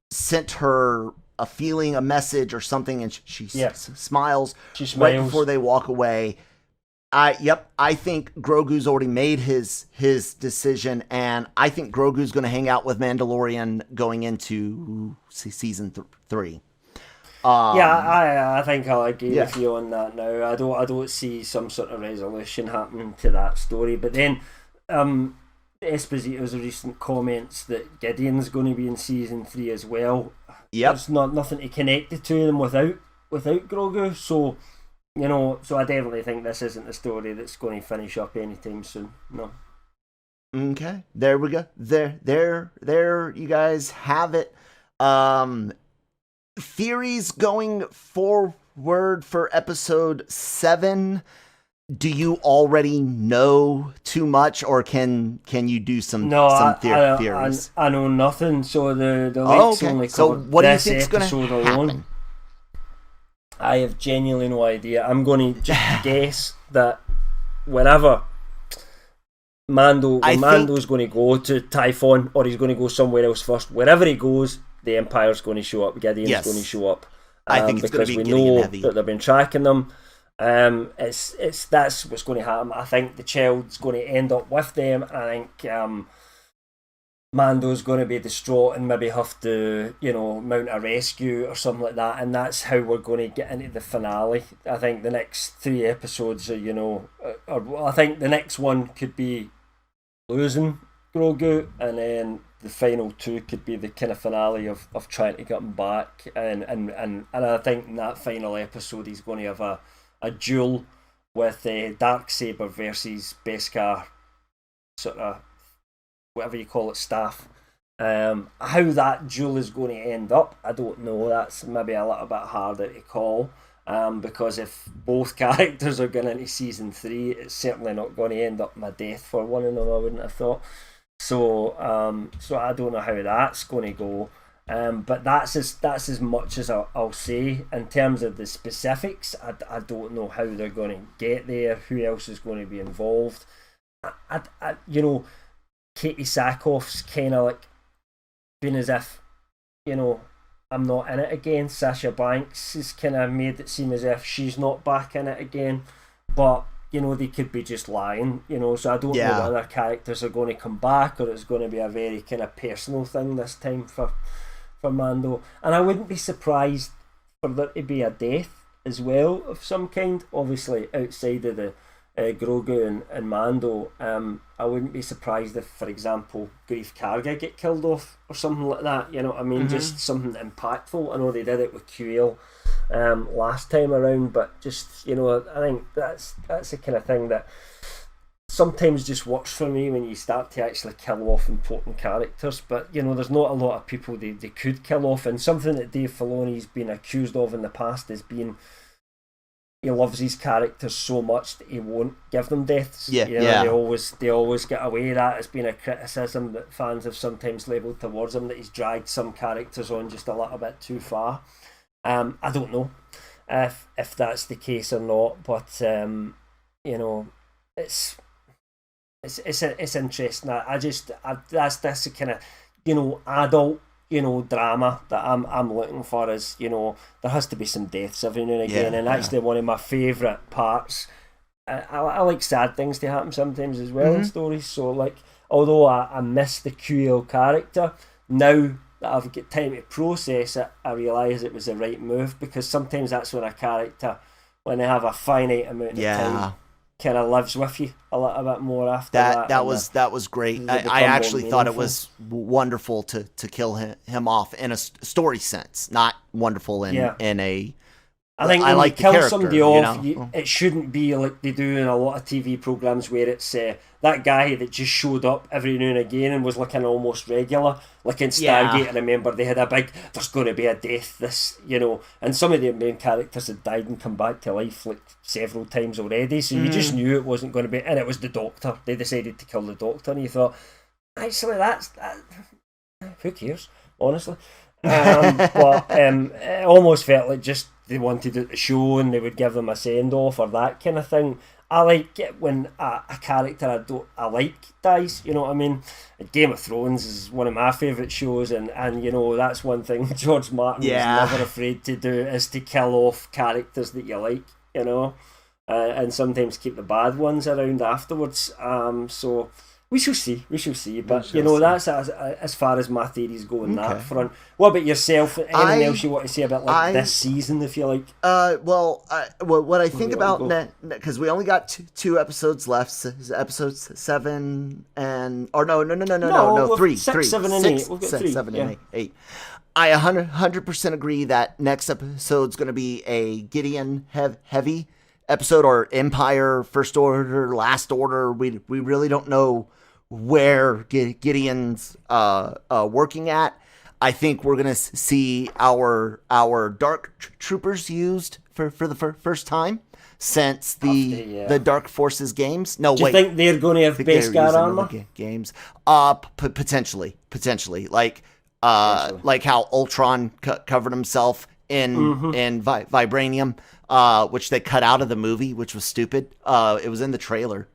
sent her a feeling, a message, or something, and she smiles. She smiles right before they walk away. I think Grogu's already made his decision, and I think Grogu's going to hang out with Mandalorian going into season 3. I think I'll agree with you on that now. I don't see some sort of resolution happening to that story. But then Esposito's recent comments that Gideon's going to be in season 3 as well. Yep. There's nothing to connect it to them without Grogu. So You know, so I definitely think this isn't a story that's going to finish up anytime soon. No. Okay, there we go. There. You guys have it. Um, Theories going forward for episode 7. Do you already know too much, or can you do some theories? I know nothing. So the leaks only cover what do you this think's going episode to alone. happen? I have genuinely no idea. I'm going to just guess that whenever Mando's going to go to Typhon, or he's going to go somewhere else first. Wherever he goes, the Empire's going to show up. Gideon's going to show up. I think it's going to be because we know heavy. that they've been tracking them. That's what's going to happen. I think the child's going to end up with them. I think Mando's going to be distraught and maybe have to, mount a rescue or something like that. And that's how we're going to get into the finale. I think the next 3 episodes are, I think the next one could be losing Grogu, and then the final 2 could be the kind of finale of trying to get him back. And I think in that final episode he's going to have a duel with Darksaber versus Beskar, sort of whatever you call it, staff. How that duel is going to end up, I don't know. That's maybe a little bit harder to call, because if both characters are going into season 3, it's certainly not going to end up in a death for one of them, I wouldn't have thought. So I don't know how that's going to go. But that's as much as I'll say in terms of the specifics. I don't know how they're going to get there, who else is going to be involved. Katie Sackhoff's kind of like been as if, I'm not in it again. Sasha Banks has kind of made it seem as if she's not back in it again. But, they could be just lying, so I don't know whether characters are going to come back, or it's going to be a very kind of personal thing this time for Mando. And I wouldn't be surprised for there to be a death as well of some kind, obviously outside of the Grogu and Mando. I wouldn't be surprised if, for example, Grief Karga get killed off or something like that, you know what I mean? Just something impactful. I know they did it with QL last time around, but just, I think that's the kind of thing that sometimes just works for me when you start to actually kill off important characters. But there's not a lot of people they could kill off, and something that Dave Filoni's been accused of in the past has been he loves his characters so much that he won't give them deaths. They always get away. That has been a criticism that fans have sometimes labelled towards him, that he's dragged some characters on just a little bit too far. I don't know if that's the case or not, but it's interesting. That's the kind of adult drama that I'm looking for. Is there has to be some deaths every now and again, and actually one of my favourite parts. I like sad things to happen sometimes as well in stories. So like, although I miss the QL character, now that I've got time to process it, I realise it was the right move, because sometimes that's when a character, when they have a finite amount of time, kind of lives with you a little bit more after that. That was great. I actually thought it was wonderful to kill him off in a story sense, not wonderful in a. I think when you kill somebody off, it shouldn't be like they do in a lot of TV programmes where it's that guy that just showed up every now and again and was looking almost regular. Like in Stargate, I remember they had a big, there's going to be a death, and some of the main characters had died and come back to life like several times already, so you just knew it wasn't going to be, and it was the Doctor. They decided to kill the Doctor, and you thought, actually, who cares, honestly? But it almost felt like just they wanted it to show and they would give them a send-off or that kind of thing. I like it when a character I like dies, you know what I mean? Game of Thrones is one of my favourite shows, and that's one thing George Martin was never afraid to do, is to kill off characters that you like, and sometimes keep the bad ones around afterwards. So we shall see, but that's as far as my theories go on that front. What about yourself? Anything else you want to say about this season, if you like? What I think about, because we only got two episodes left, episodes 7 and no, 3, 6, 7, and 8. We've got 3. 7 and 8. I 100% agree that next episode's going to be a Gideon heavy episode, or Empire, First Order, Last Order. We really don't know where Gideon's working at. I think we're gonna see our dark troopers used for the first time since the Dark Forces games. No, Do you think they're going to have Beskar armor? Games, potentially, like how Ultron covered himself in vibranium, which they cut out of the movie, which was stupid. It was in the trailer.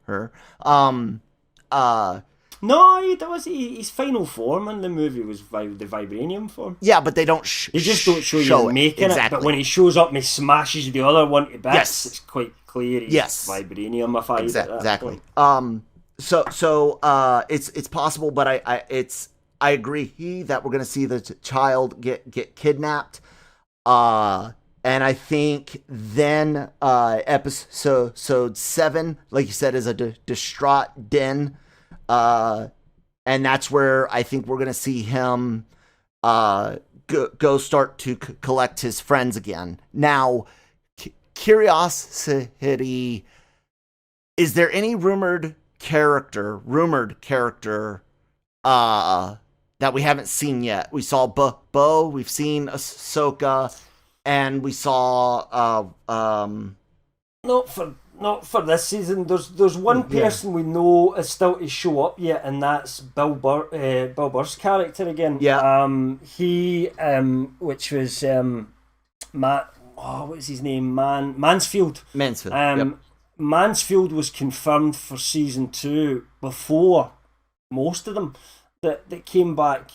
No, his final form in the movie was the vibranium form. Yeah, but they don't. They just don't show you making it. But when he shows up and he smashes the other one to bits, it's quite clear he's vibraniumified. Exactly. So it's possible, but I agree that we're gonna see the child get kidnapped. And I think then episode 7, like you said, is a distraught Den. And that's where I think we're going to see him go start to collect his friends again. Now, curiosity, is there any rumored character that we haven't seen yet? We saw Bo, we've seen Ahsoka, and we saw Not for this season. There's one person we know is still to show up yet, and that's Bill Burr's character again. Yeah. He which was Matt. Oh, what was his name? Mansfield. Mansfield was confirmed for season 2 before most of them that came back.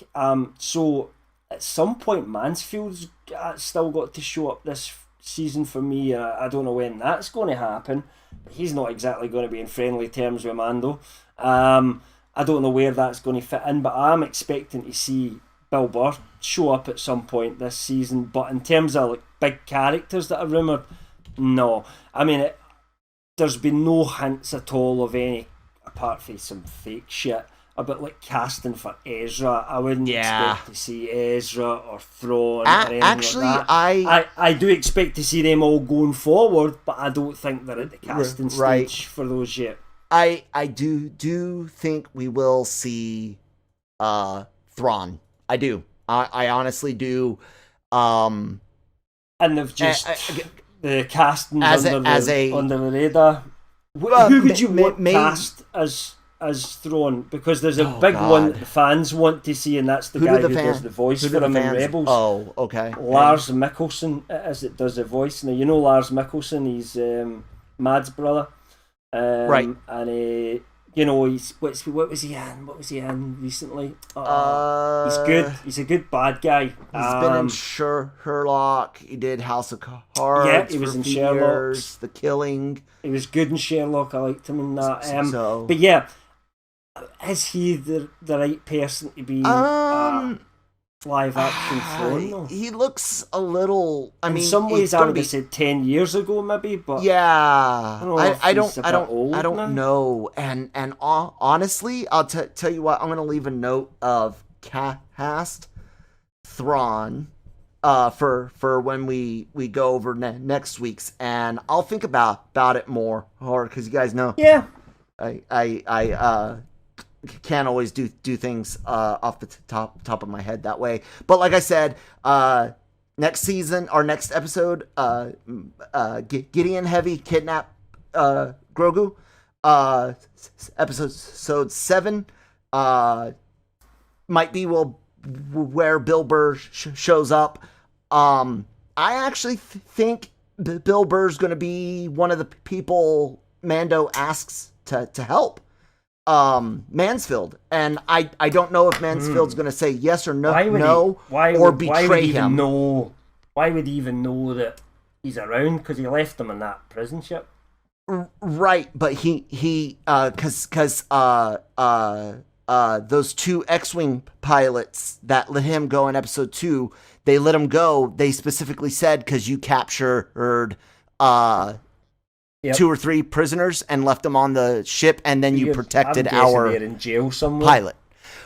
So at some point, Mansfield's still got to show up this season for me. I don't know when that's going to happen, but he's not exactly going to be in friendly terms with Mando. I don't know where that's going to fit in, but I'm expecting to see Bill Burr show up at some point this season. But in terms of like big characters that are rumoured, no. I mean, there's been no hints at all of any, apart from some fake shit about like casting for Ezra. I wouldn't expect to see Ezra or Thrawn or anything actually, like that. I do expect to see them all going forward, but I don't think they're at the casting stage for those yet. I do think we will see Thrawn. I do. I honestly do. And they've just the casting under the radar. Who would you want cast as Thrawn? Because there's a big one that the fans want to see, and that's the guy who does the voice for him in Rebels. Oh, okay. Lars Mikkelsen, as it does the voice. Now, you know Lars Mikkelsen, he's Mad's brother. Right. And you know, he's what was he in recently? He's good. He's a good bad guy. He's been in Sherlock. He did House of Cards. Yeah, he was in Sherlock. Years, The Killing. He was good in Sherlock. I liked him in that. But yeah, is he the right person to be live action Thrawn? He looks a little. I mean, in some ways, I would have said 10 years ago, maybe. But yeah, I don't now. know. And honestly, I'll tell you what. I'm gonna leave a note of cast Thrawn for when we go over next week's, and I'll think about it more, or because you guys know. Yeah. I can't always do things off the top of my head that way. But like I said, next season, our next episode, Gideon Heavy kidnap Grogu. Episode 7 might be where Bill Burr shows up. I actually think Bill Burr's going to be one of the people Mando asks to help. Mansfield, and I don't know if Mansfield's going to say yes or no, or betray him. Why would he even know that he's around? Because he left him in that prison ship. Right, but he because those 2 X-wing pilots that let him go in episode 2, they let him go. They specifically said because you captured 2 or 3 prisoners and left them on the ship, and then you protected our in jail somewhere. Pilot.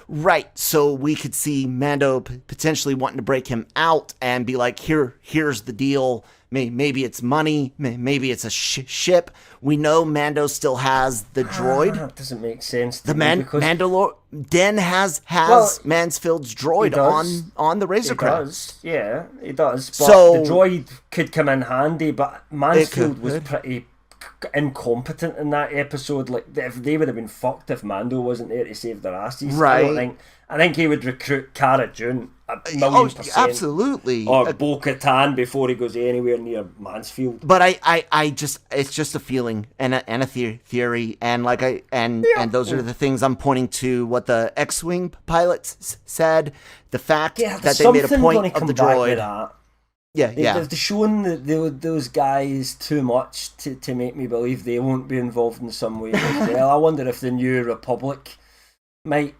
Right, so we could see Mando potentially wanting to break him out and be like, here's the deal. Maybe it's money. Maybe it's a ship. We know Mando still has the droid. That doesn't make sense to The me because Den has Mansfield's droid on the Razor Crest. Yeah, he does. But So the droid could come in handy, but Mansfield was pretty incompetent in that episode. Like, if they would have been fucked if Mando wasn't there to save their asses. Right. I think he would recruit Cara Dune a million %. Absolutely. Or Bo-Katan before he goes anywhere near Mansfield. But I just, it's just a feeling and a theory, and and those are the things I'm pointing to. What the X-wing pilots said, the fact that they made a point of the droid. They're showing those guys too much to make me believe they won't be involved in some way as well. I wonder if the New Republic might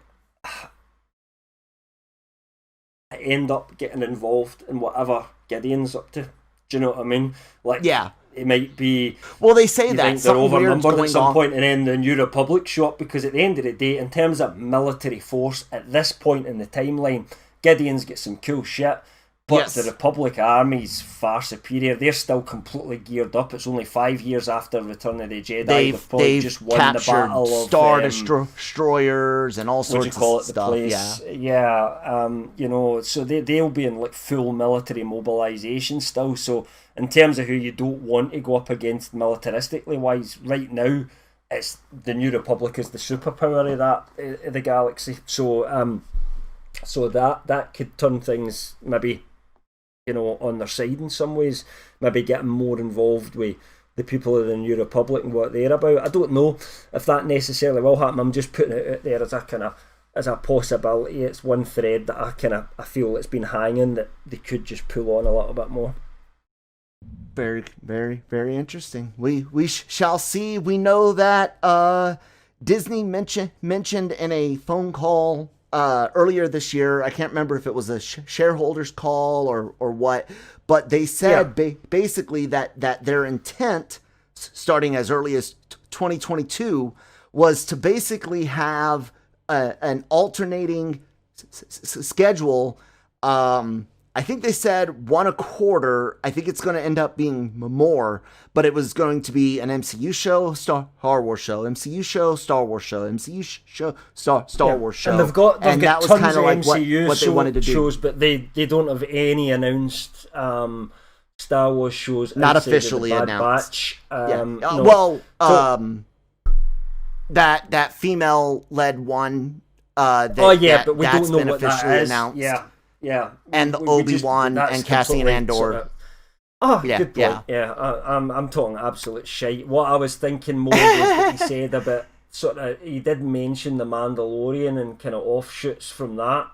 end up getting involved in whatever Gideon's up to. Do you know what I mean? It might be. Well, they say that they're overnumbered at some point, and then the New Republic show up, because at the end of the day, in terms of military force at this point in the timeline, Gideon's got some cool shit. But the Republic Army's far superior. They're still completely geared up. It's only 5 years after Return of the Jedi. They've probably just won the battle of Star Destroyers and all sorts of stuff. So they'll be in like full military mobilization still. So in terms of who you don't want to go up against militaristically wise, right now, it's the New Republic is the superpower of the galaxy. So that could turn things maybe, on their side in some ways, maybe getting more involved with the people of the New Republic and what they're about. I don't know if that necessarily will happen. I'm just putting it out there as a possibility. It's one thread that I feel it's been hanging, that they could just pull on a little bit more. Very, very, very interesting. We shall see. We know that Disney mentioned in a phone call earlier this year, I can't remember if it was a shareholders call or what, but they said basically that their intent, starting as early as 2022, was to basically have an alternating schedule. I think they said one a quarter. I think it's going to end up being more, but it was going to be an MCU show, Star Wars show, MCU show, Star Wars show, MCU show, Star Wars show. And they've got that was tons kind of like MCU what they wanted to do. Shows, but they don't have any announced Star Wars shows. Not officially announced. That female-led one. But we don't know what that is. Announced. Yeah, and the Obi-Wan and Cassian Andor. Good point. Yeah, I'm talking absolute shite. What I was thinking more was what he said about he did mention the Mandalorian and kind of offshoots from that.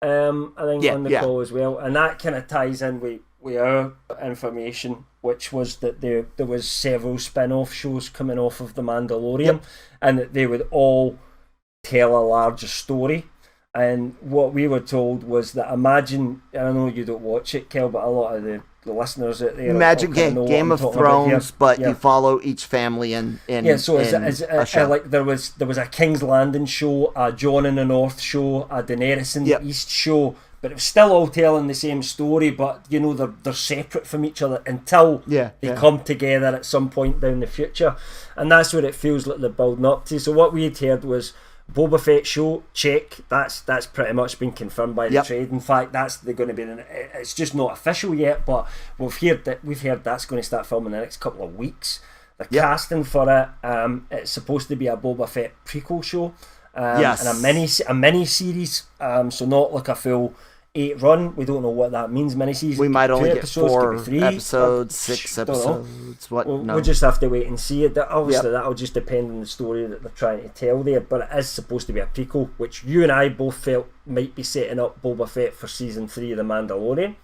I think on the call as well, and that kind of ties in with our information, which was that there was several spin-off shows coming off of the Mandalorian, and that they would all tell a larger story. And what we were told was that imagine, I know you don't watch it, Kel, but a lot of the listeners out there imagine Game of Thrones, but you follow each family in so like there was a King's Landing show, a Jon in the North show, a Daenerys in the East show, but it was still all telling the same story, but they're separate from each other until they come together at some point down the future. And that's what it feels like they're building up to. So what we had heard was Boba Fett show, check. That's pretty much been confirmed by the trade. In fact, that's going to be. It's just not official yet, but we've heard that's going to start filming in the next couple of weeks. The casting for it, it's supposed to be a Boba Fett prequel show, and a mini series. So not like a full 8 run. We don't know what that means. Miniseries. We might only get 4 3 episodes, 6 episodes. We'll just have to wait and see it. Obviously, that'll just depend on the story that they're trying to tell there. But it is supposed to be a prequel, which you and I both felt might be setting up Boba Fett for season 3 of The Mandalorian.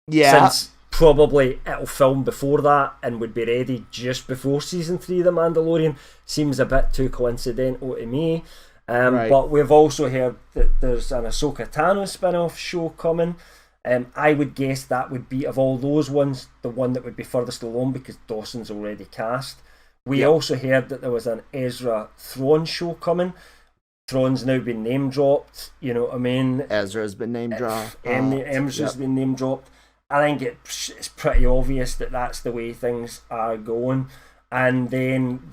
Yeah. Since probably it'll film before that and would be ready just before season 3 of The Mandalorian. Seems a bit too coincidental to me. But we've also heard that there's an Ahsoka Tano spin-off show coming. I would guess that would be, of all those ones, the one that would be furthest along, because Dawson's already cast. We also heard that there was an Ezra Thrawn show coming. Thrawn's now been name dropped, you know what I mean? Ezra's been name dropped. Ezra's been name dropped. I think it's pretty obvious that that's the way things are going. And then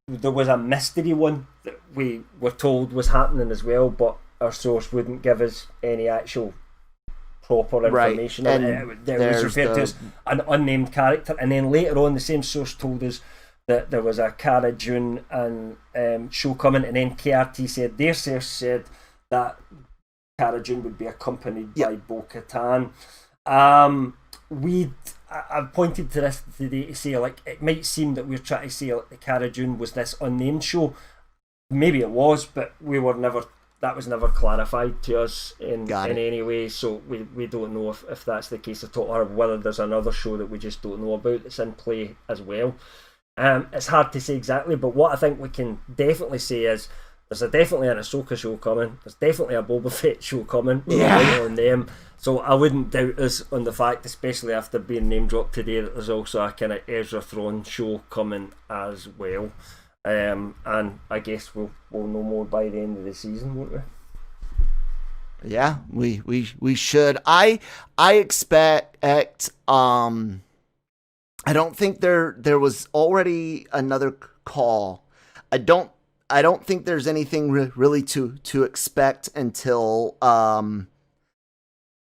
there was a mystery one that we were told was happening as well, but our source wouldn't give us any actual proper information. Right. It was referred to as an unnamed character, and then later on the same source told us that there was a Cara Dune and show coming, and then KRT said their source said that Cara Dune would be accompanied by Bo-Katan. I've pointed to this today to say, like, it might seem that we're trying to say like the Cara Dune was this unnamed show. Maybe it was, but that was never clarified to us in any way, so we don't know if that's the case at all, or whether there's another show that we just don't know about that's in play as well. It's hard to say exactly, but what I think we can definitely say is there's definitely an Ahsoka show coming, there's definitely a Boba Fett show coming, on them. So I wouldn't doubt us on the fact, especially after being name dropped today, that there's also a kind of Ezra Thrawn show coming as well. And I guess we'll know more by the end of the season, won't we? Yeah, we should. I expect I don't think there was already another call. I don't think there's anything really to expect until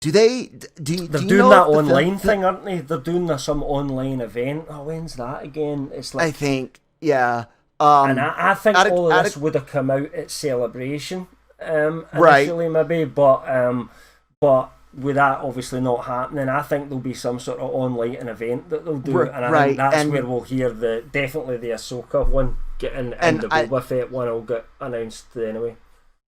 They're doing that online thing, aren't they? They're doing some online event. Oh, when's that again? It's like, I think, yeah. And I think all of this would have come out at Celebration initially, maybe, but with that obviously not happening, I think there'll be some sort of online event that they'll do, and I think that's where we'll hear definitely the Ahsoka one getting, and the Boba Fett one will get announced anyway.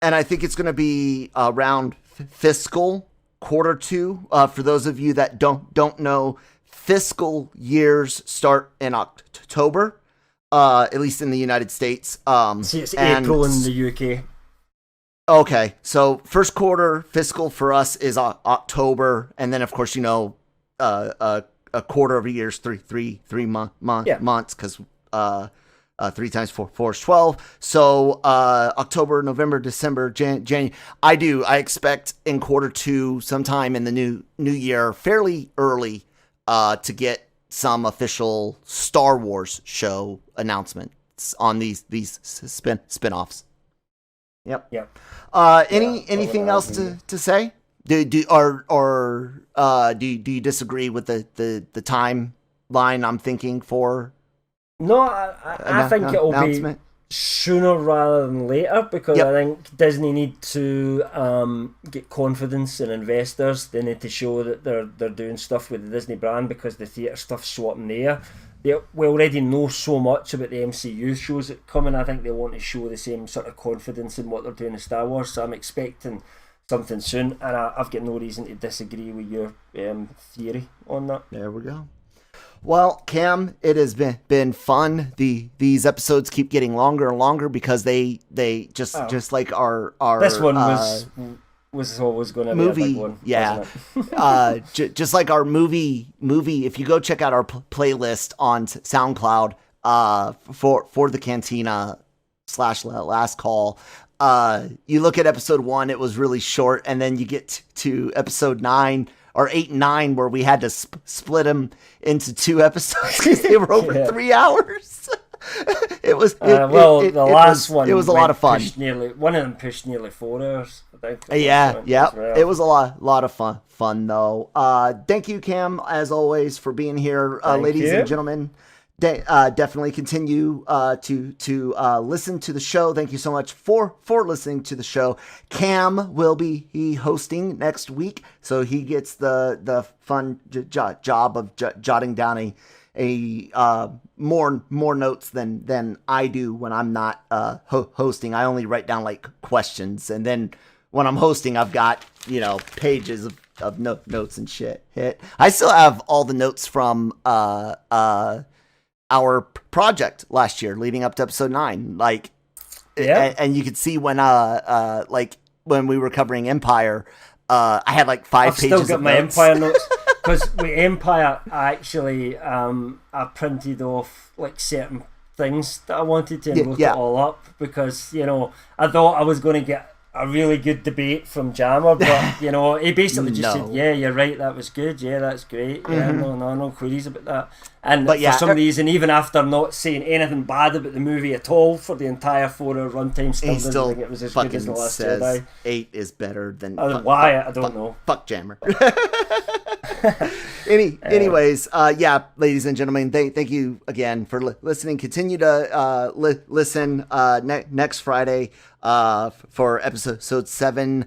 And I think it's going to be around fiscal Q2. For those of you that don't know, fiscal years start in October, at least in the United States. See, it's April in the UK. Okay, so first quarter fiscal for us is October, and then of course a quarter of a year is three months, because 3 times 4 is 12. So October, November, December, January. I expect in Q2, sometime in the new year, fairly early, to get some official Star Wars show announcements on these spin-offs. Yep. Anything else to say? Do you disagree with the timeline I'm thinking for? No, I think it'll be sooner rather than later, because I think Disney need to get confidence in investors. They need to show that they're doing stuff with the Disney brand, because the theatre stuff's so up in the air. We already know so much about the MCU shows that come, and I think they want to show the same sort of confidence in what they're doing in Star Wars. So I'm expecting something soon, and I've got no reason to disagree with your theory on that. There we go. Well, Cam, it has been fun. These episodes keep getting longer and longer because they just like our this one was always going to be a big one. Yeah. Just like our movie. If you go check out our playlist on SoundCloud for the Cantina / Last Call, you look at episode 1, it was really short, and then you get to episode 9 or 8 and 9 where we had to split them into 2 episodes because they were over 3 hours. It was the last one. It was a lot of fun. One of them pushed nearly 4 hours. I think. Yeah. It was a lot of fun though. Thank you, Cam, as always, for being here, ladies and gentlemen. Definitely continue to listen to the show. Thank you so much for listening to the show. Cam will be hosting next week, so he gets the fun job of jotting down a more notes than I do when I'm not hosting. I only write down like questions, and then when I'm hosting, I've got pages of notes and shit. I still have all the notes from our project last year leading up to episode 9, and you could see when when we were covering Empire, I had like 5 pages of notes. I've still got my Empire notes, because with Empire I printed off like certain things that I wanted to and wrote it all up, because I thought I was going to get a really good debate from Jammer, but you know, he basically just said, "Yeah, you're right. That was good. Yeah, that's great. Yeah, no queries about that." And for some reason, even after not saying anything bad about the movie at all for the entire 4-hour runtime, still doesn't think it was as good as The Last Jedi. 8 is better than why I don't know. Fuck Jammer. Anyways, ladies and gentlemen, thank you again for listening. Continue to listen next Friday for episode 7.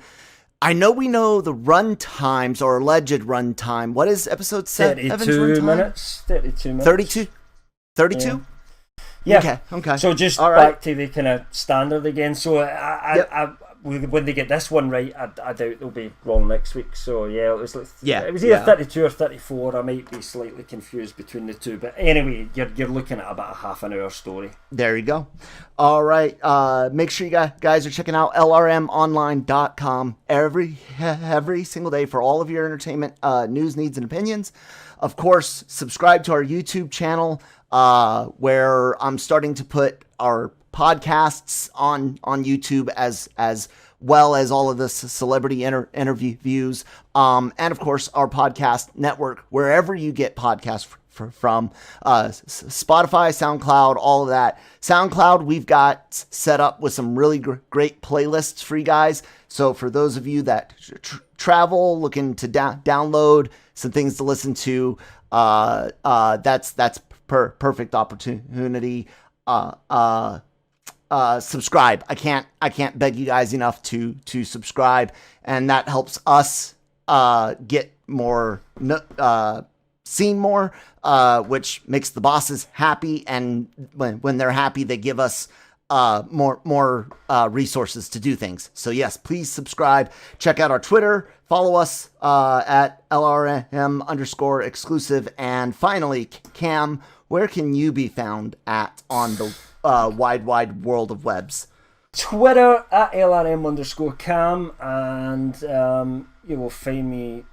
I know we know the run times or alleged run time. What is episode 7? 32 minutes. 32 minutes. 32? 32? Yeah. Okay. So just back to the kind of standard again. So when they get this one right, I doubt they'll be wrong next week. So yeah, it was either 32 or 34. I might be slightly confused between the two, but anyway, you're looking at about a half an hour story. There you go. All right. Make sure you guys are checking out lrmonline.com every single day for all of your entertainment news, needs, and opinions. Of course, subscribe to our YouTube channel where I'm starting to put our podcasts on YouTube as well as all of the celebrity interviews, and of course our podcast network wherever you get podcasts from Spotify, SoundCloud, all of that. SoundCloud we've got set up with some really great playlists for you guys. So for those of you that travel, looking to download some things to listen to, that's perfect opportunity. Subscribe. I can't beg you guys enough to subscribe, and that helps us get more seen more, which makes the bosses happy, and when they're happy, they give us more resources to do things. So yes, please subscribe. Check out our Twitter. Follow us at LRM_exclusive. And finally, Cam, where can you be found on the wide world of webs? Twitter at LRM_Cam, and you will find me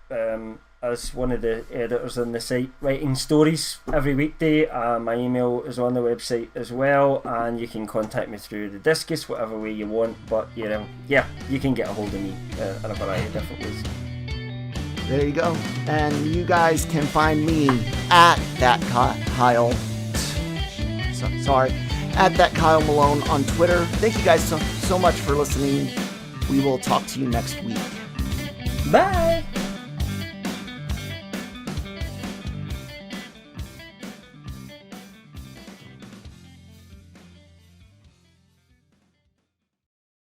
as one of the editors on the site, writing stories every weekday. My email is on the website as well, and you can contact me through the Discus, whatever way you want. But you can get a hold of me in a variety of different ways. There you go. And you guys can find me at that Kyle. At that Kyle Malone on Twitter. Thank you guys so much for listening. We will talk to you next week. Bye.